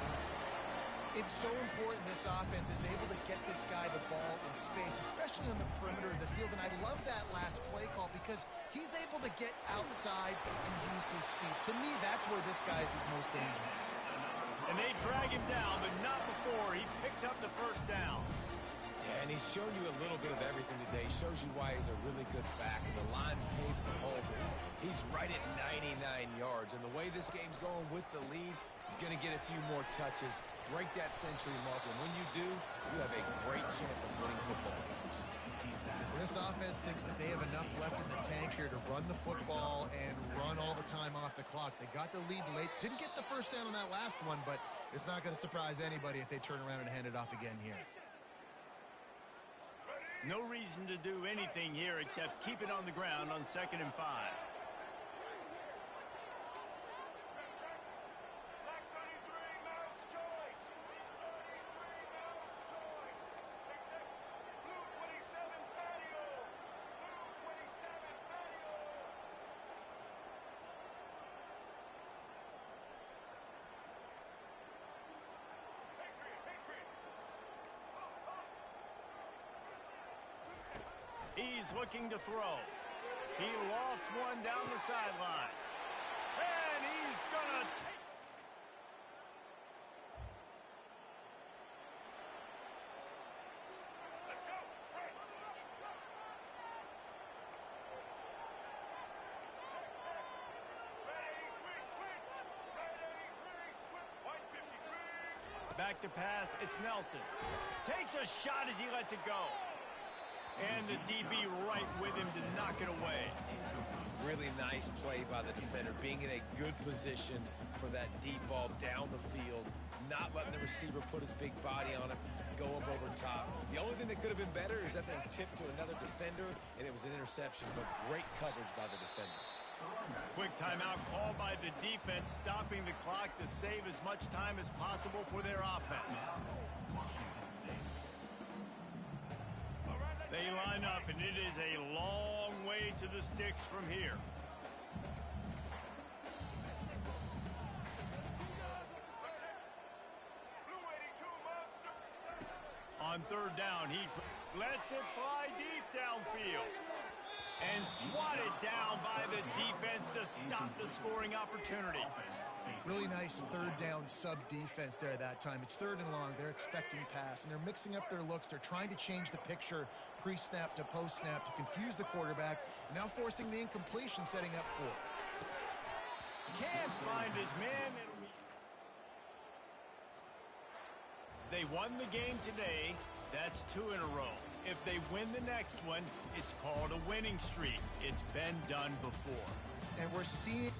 It's so important this offense is able to get this guy the ball in space, especially on the perimeter of the field. And I love that last play call because he's able to get outside and use his speed. To me, that's where this guy is his most dangerous. And they drag him down, but not before he picks up the first down. Yeah, and he's shown you a little bit of everything today. Shows you why he's a really good back, and the line's paved some holes. And he's right at 99 yards. And the way this game's going with the lead, he's going to get a few more touches, break that century mark. And when you do, you have a great chance of winning football games. This offense thinks that they have enough left in the tank here to run the football and run all the time off the clock. They got the lead late. Didn't get the first down on that last one, but it's not going to surprise anybody if they turn around and hand it off again here. No reason to do anything here except keep it on the ground on 2nd and 5. He's looking to throw. He lofts one down the sideline. And he's gonna take... Let's go. Back to pass, it's Nelson. Takes a shot as he lets it go. And the DB right with him to knock it away. Really nice play by the defender, being in a good position for that deep ball down the field, not letting the receiver put his big body on him, go up over top. The only thing that could have been better is that thing tipped to another defender, and it was an interception, but great coverage by the defender. Quick timeout called by the defense, stopping the clock to save as much time as possible for their offense. They line up, and it is a long way to the sticks from here. On third down, he lets it fly deep downfield. And swatted down by the defense to stop the scoring opportunity. Really nice third down sub-defense there that time. It's third and long. They're expecting pass, and they're mixing up their looks. They're trying to change the picture pre-snap to post-snap to confuse the quarterback, and now forcing the incompletion, setting up fourth. Can't find his man. They won the game today. That's 2 in a row. If they win the next one, it's called a winning streak. It's been done before. And we're seeing...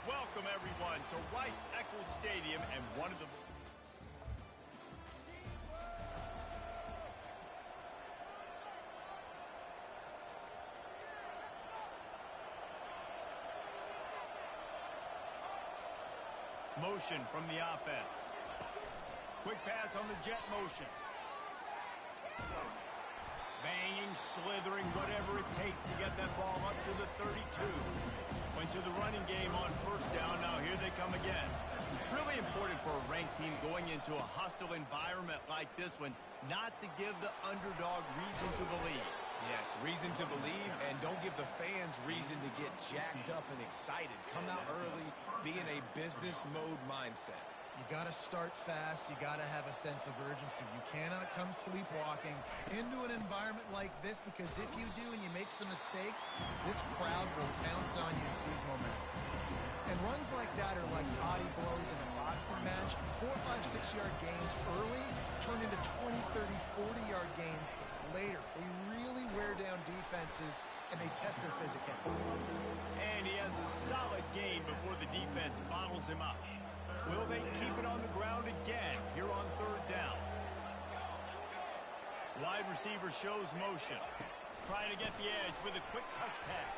Welcome, everyone, to Rice-Eccles Stadium and one of the... Motion from the offense. Quick pass on the jet motion. Banging, slithering, whatever it takes to get that ball up to the 32. Went to the running game on first down. Now here they come again. Really important for a ranked team going into a hostile environment like this one, not to give the underdog reason to believe. Yes, reason to believe, and don't give the fans reason to get jacked up and excited. Come out early, be in a business mode mindset. You got to start fast. You got to have a sense of urgency. You cannot come sleepwalking into an environment like this, because if you do and you make some mistakes, this crowd will pounce on you and seize momentum. And runs like that are like body blows in a boxing match. 4, 5, 6-yard gains early turn into 20, 30, 40-yard gains later. They really wear down defenses, and they test their physicality. And he has a solid gain before the defense bottles him up. Will they keep it on the ground again here on third down? Wide receiver shows motion. Trying to get the edge with a quick touch pass.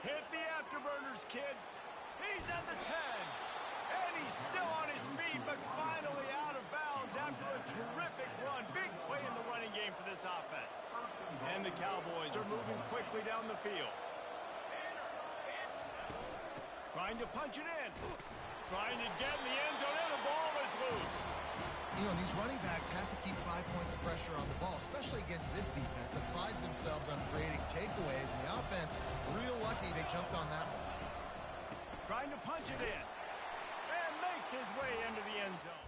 Hit the afterburners, kid. He's at the 10. And he's still on his feet, but finally out of bounds after a terrific run. Big play in the running game for this offense. And the Cowboys are moving quickly down the field. Trying to punch it in. Trying to get in the end zone, and the ball is loose. You know, these running backs have to keep 5 points of pressure on the ball, especially against this defense that prides themselves on creating takeaways. And the offense, real lucky they jumped on that one. trying to punch it in. And makes his way into the end zone.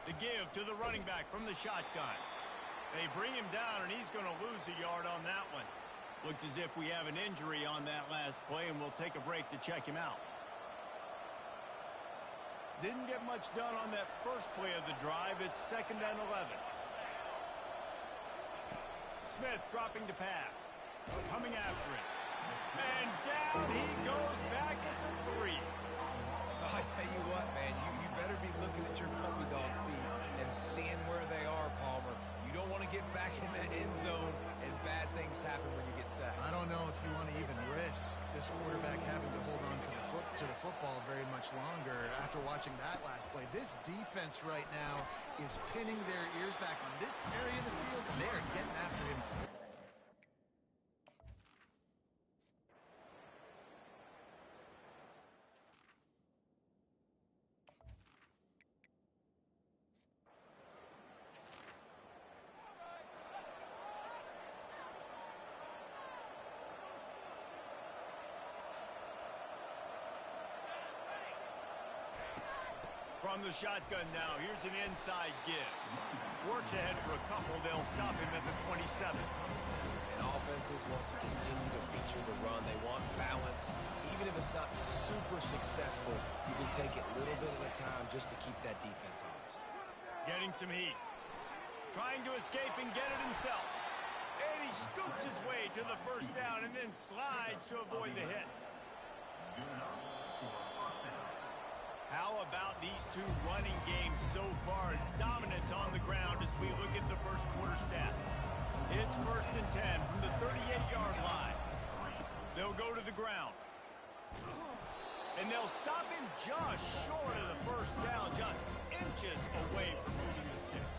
The give to the running back from the shotgun. They bring him down, and he's going to lose a yard on that one. Looks as if we have an injury on that last play, and we'll take a break to check him out. Didn't get much done on that first play of the drive. It's 2nd and 11. Smith dropping to pass. Coming after him. And down he goes back at the 3. I tell you what, man, you better be looking at your puppy dog feet and seeing where they are, Palmer. You don't want to get back in that end zone and bad things happen when you get sacked. I don't know if you want to even risk this quarterback having to hold on to the football very much longer after watching that last play. This defense right now is pinning their ears back on this area of the field, and they are getting after him. From the shotgun now, here's an inside give. Works ahead for a couple. They'll stop him at the 27. And offenses want to continue to feature the run. They want balance. Even if it's not super successful, you can take it little bit at a time just to keep that defense honest. Getting some heat. Trying to escape and get it himself. And he scoots his way to the first down and then slides to avoid the hit. How about these two running games so far? Dominance on the ground as we look at the first quarter stats. It's 1st and 10 from the 38-yard line. They'll go to the ground. And they'll stop him just short of the first down, just inches away from moving the sticks.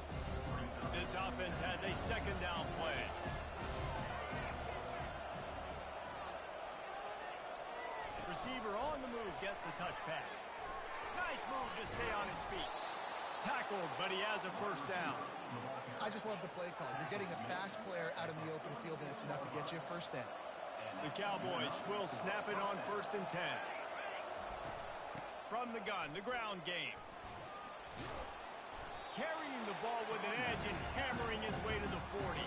This offense has a 2nd down play. Receiver on the move gets the touch pass. Nice move to stay on his feet. Tackled, but he has a first down. I just love the play call. You're getting a fast player out in the open field, and it's enough to get you a first down. The Cowboys will snap it on 1st and 10. From the gun, the ground game. Carrying the ball with an edge and hammering his way to the 40.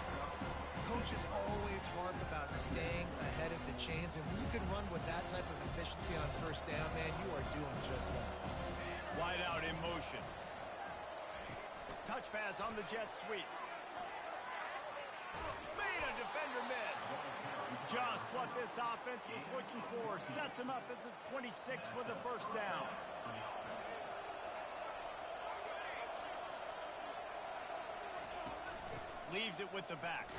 Coaches always harp about staying ahead of the chains, and when you can run with that type of efficiency on first down, man, you are doing just that. Wide out in motion. Touch pass on the jet sweep. Made a defender miss. Just what this offense was looking for. Sets him up at the 26 with the first down. Leaves it with the back.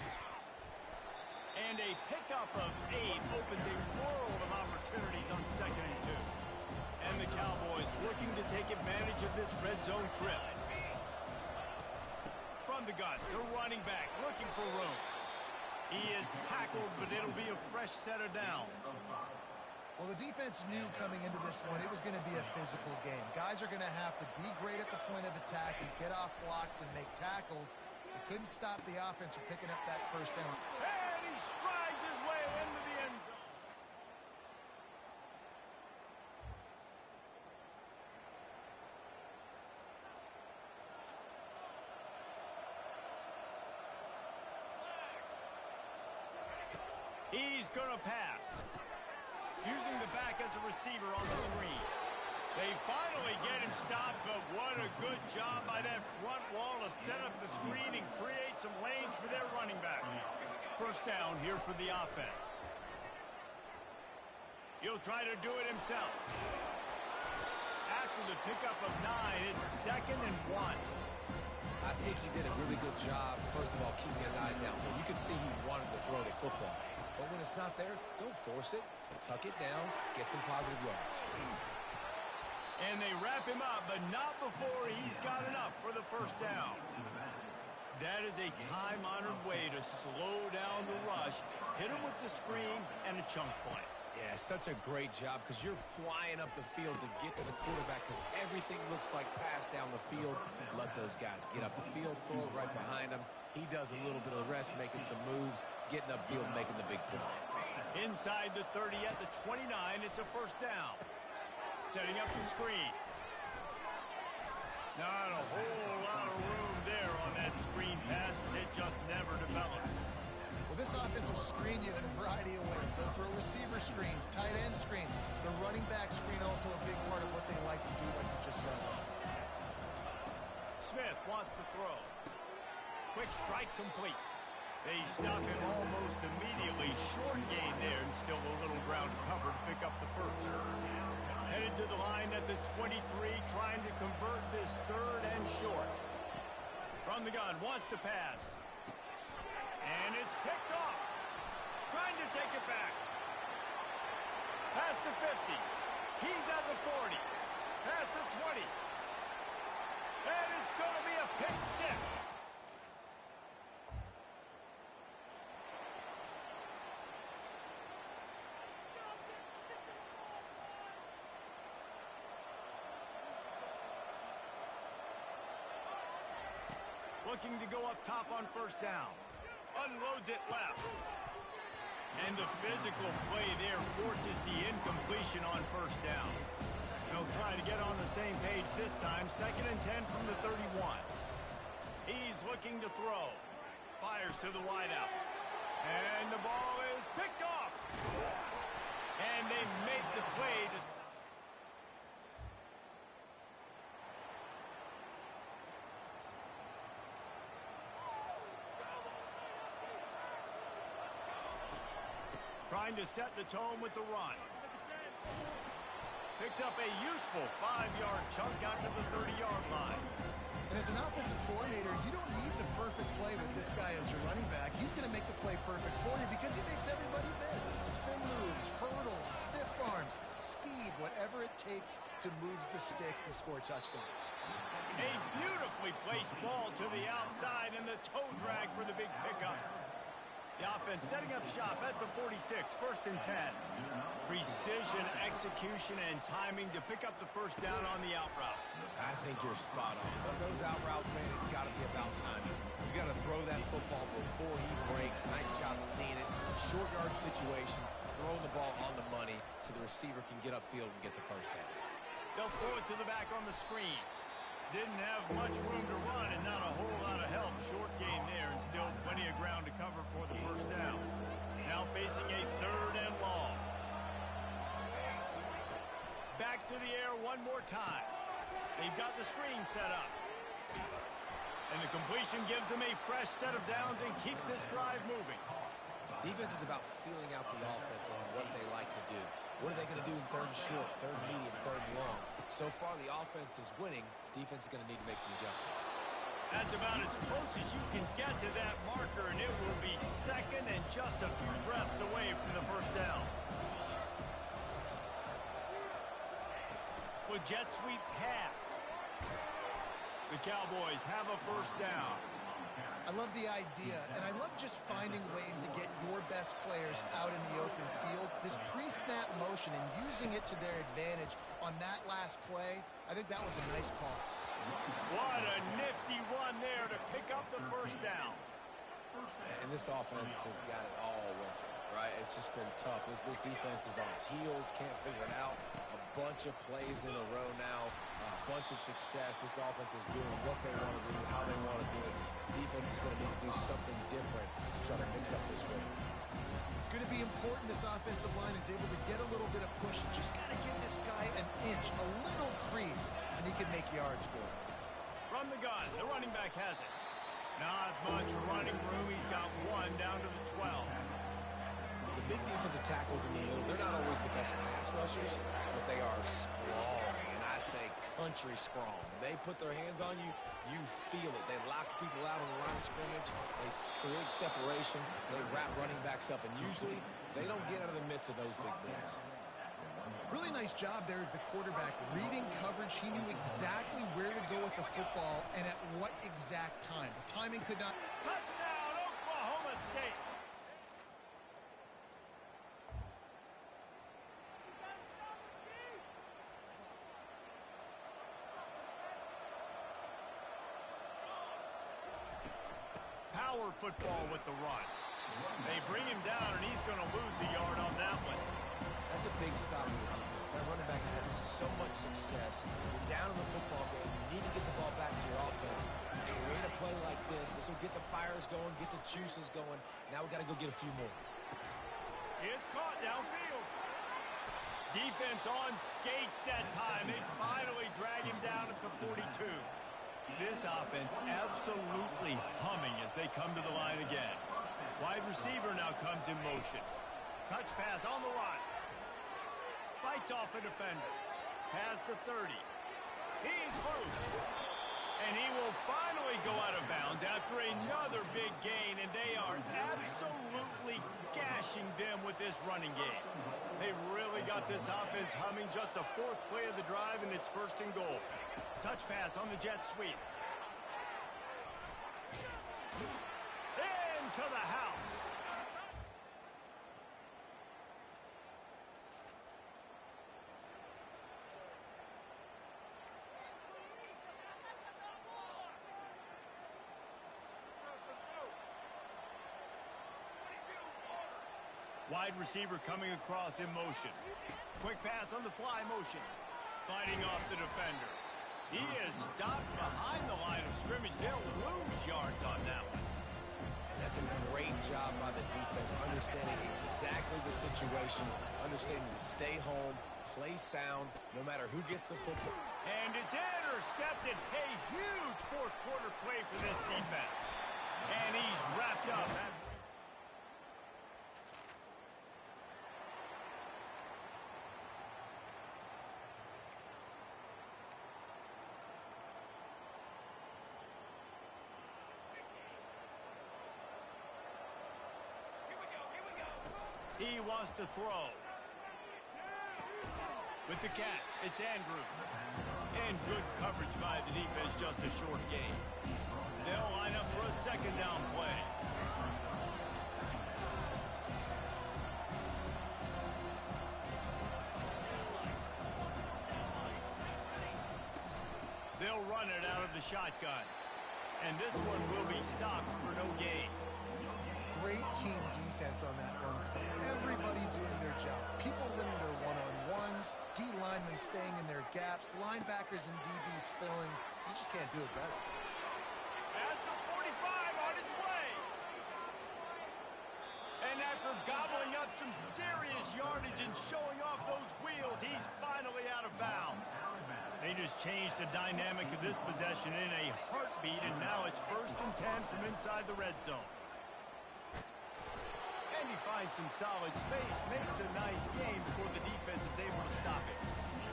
And a pickup of 8 opens a world of opportunities on 2nd and 2. And the Cowboys looking to take advantage of this red zone trip. From the gun, the running back looking for room. He is tackled, but it'll be a fresh set of downs. Well, the defense knew coming into this one it was going to be a physical game. Guys are going to have to be great at the point of attack and get off blocks and make tackles. They couldn't stop the offense from picking up that first down. And he strides his way into the end zone. He's going to pass. Using the back as a receiver on the screen. They finally get him stopped, but what a good job by that front wall to set up the screen and create some lanes for their running back. First down here for the offense. He'll try to do it himself. After the pickup of 9, it's 2nd and 1. I think he did a really good job, first of all, keeping his eyes downfield. You could see he wanted to throw the football. But when it's not there, don't force it. Tuck it down, get some positive yards. And they wrap him up, but not before he's got enough for the first down. That is a time-honored way to slow down the rush, hit him with the screen, and a chunk play. Yeah, such a great job because you're flying up the field to get to the quarterback because everything looks like pass down the field. Let those guys get up the field, throw it right behind him. He does a little bit of the rest, making some moves, getting upfield, making the big play. Inside the 30 at the 29, it's a first down. Setting up the screen. Not a whole lot of room there on that screen pass. It just never developed. Well, this offense will screen you in a variety of ways. They'll throw receiver screens, tight end screens. The running back screen also a big part of what they like to do, like you just said. Smith wants to throw. Quick strike complete. They stop him almost immediately. Short gain there and still a little ground to cover to pick up the first. Headed to the line at the 23, trying to convert this third and short. From the gun, wants to pass. And it's picked off. Trying to take it back. Pass to 50. He's at the 40. Pass to 20. And it's going to be a pick six. Looking to go up top on first down. Unloads it left. And the physical play there forces the incompletion on first down. They'll try to get on the same page this time. 2nd and 10 from the 31. He's looking to throw. Fires to the wideout. And the ball is picked off. And they make the play to... Trying to set the tone with the run. Picks up a useful 5-yard chunk out to the 30-yard line. And as an offensive coordinator, you don't need the perfect play with this guy as your running back. He's going to make the play perfect for you because he makes everybody miss. Spin moves, hurdles, stiff arms, speed, whatever it takes to move the sticks and score touchdowns. A beautifully placed ball to the outside and the toe drag for the big pickup. The offense setting up shop at the 46, 1st and 10. Precision, execution, and timing to pick up the first down on the out route. I think you're spot on. Those out routes, man, it's got to be about timing. You got to throw that football before he breaks. Nice job seeing it. Short yard situation, throwing the ball on the money so the receiver can get upfield and get the first down. They'll throw it to the back on the screen. Didn't have much room to run and not a whole lot of help. Short gain there and still plenty of ground to cover for the first down. Now facing a 3rd and long. Back to the air one more time. They've got the screen set up. And the completion gives them a fresh set of downs and keeps this drive moving. Defense is about feeling out the offense and what they like to do. What are they going to do in 3rd and short, 3rd and medium, 3rd and long? So far, the offense is winning. Defense is going to need to make some adjustments. That's about as close as you can get to that marker, and it will be 2nd and just a few breaths away from the first down. With jet sweep pass. The Cowboys have a first down. I love the idea, and I love just finding ways to get your best players out in the open field. This pre-snap motion and using it to their advantage on that last play, I think that was a nice call. What a nifty run there to pick up the first down. And this offense has got it all working, right? It's just been tough. This defense is on its heels, can't figure it out. A bunch of plays in a row now, a bunch of success. This offense is doing what they want to do, how they want to do it. Defense is going to need to do something different to try to mix up this rhythm. It's going to be important this offensive line is able to get a little bit of push. Just got to give this guy an inch, a little crease, and he can make yards for it. From the gun, the running back has it. Not much running room. He's got one down to the 12. The big defensive tackles in the middle, they're not always the best pass rushers, but they are strong, and I say country strong. They put their hands on you, you feel it. They lock people out on the line of scrimmage. They create separation. They wrap running backs up, and usually they don't get out of the midst of those big boys. Really nice job there of the quarterback. Reading coverage, he knew exactly where to go with the football and at what exact time. The timing could not... Touchdown, Oklahoma State. power football with the run. They bring him down, and he's going to lose a yard on that one. That's a big stop for the defense. That running back has had so much success. You're down in the football game. You need to get the ball back to your offense. Create a play like this. This will get the fires going, get the juices going. Now we got to go get a few more. It's caught downfield. Defense on skates that time. They finally drag him down at the 42. This offense absolutely humming as they come to the line again. Wide receiver now comes in motion. Touch pass on the run. Fights off a defender. Past the 30. He's loose. And he will finally go out of bounds after another big gain, and they are absolutely gashing them with this running game. They've really got this offense humming. Just the fourth play of the drive, and it's first and goal. Touch pass on the jet sweep. Into the house. Wide receiver coming across in motion. Quick pass on the fly motion. Fighting off the defender. He is stopped behind the line of scrimmage. They'll lose yards on that one. And that's a great job by the defense, understanding exactly the situation, understanding to stay home, play sound, no matter who gets the football. And it's intercepted. A huge fourth quarter play for this defense. And he's wrapped up. He wants to throw. With the catch, it's Andrews. And good coverage by the defense, just a short gain. They'll line up for a second down play. They'll run it out of the shotgun. And this one will be stopped for no gain. Great team defense on that run play. Everybody doing their job. People winning their one-on-ones, D linemen staying in their gaps, linebackers and DBs filling. You just can't do it better. At the 45 on its way. And after gobbling up some serious yardage and showing off those wheels, he's finally out of bounds. They just changed the dynamic of this possession in a heartbeat, and now it's 1st and 10 from inside the red zone. And he finds some solid space, makes a nice game before the defense is able to stop it.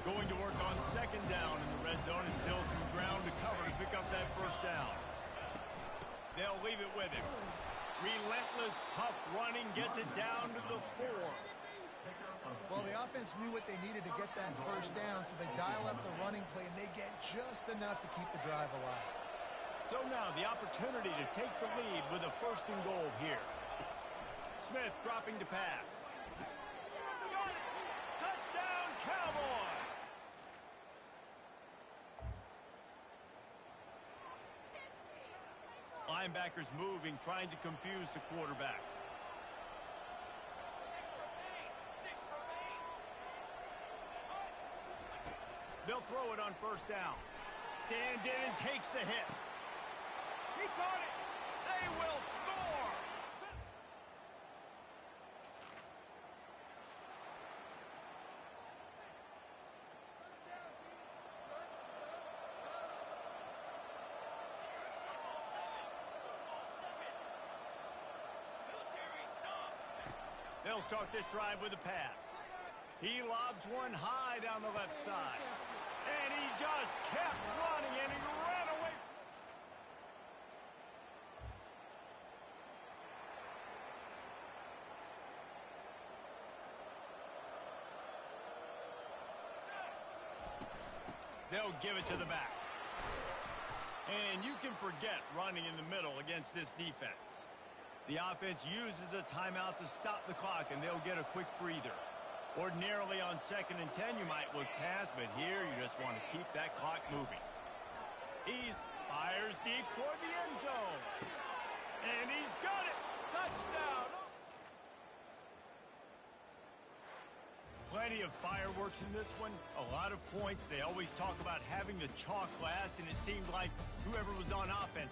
Going to work on second down in the red zone, and still some ground to cover to pick up that first down. They'll leave it with him. Relentless, tough running, gets it down to the 4. Well, the offense knew what they needed to get that first down, so they dial up the running play, and they get just enough to keep the drive alive. So now the opportunity to take the lead with a 1st and goal here. Smith dropping to pass. Touchdown, Cowboy! Linebackers moving, trying to confuse the quarterback. They'll throw it on 1st down. Stands in and takes the hit. He caught it. They will score. They'll start this drive with a pass. He lobs one high down the left side. And he just kept running, and he ran away. They'll give it to the back. And you can forget running in the middle against this defense. The offense uses a timeout to stop the clock, and they'll get a quick breather. Ordinarily on 2nd and 10, you might look past, but here you just want to keep that clock moving. He fires deep toward the end zone. And Plenty of fireworks in this one. A lot of points. They always talk about having the chalk last, and it seemed like whoever was on offense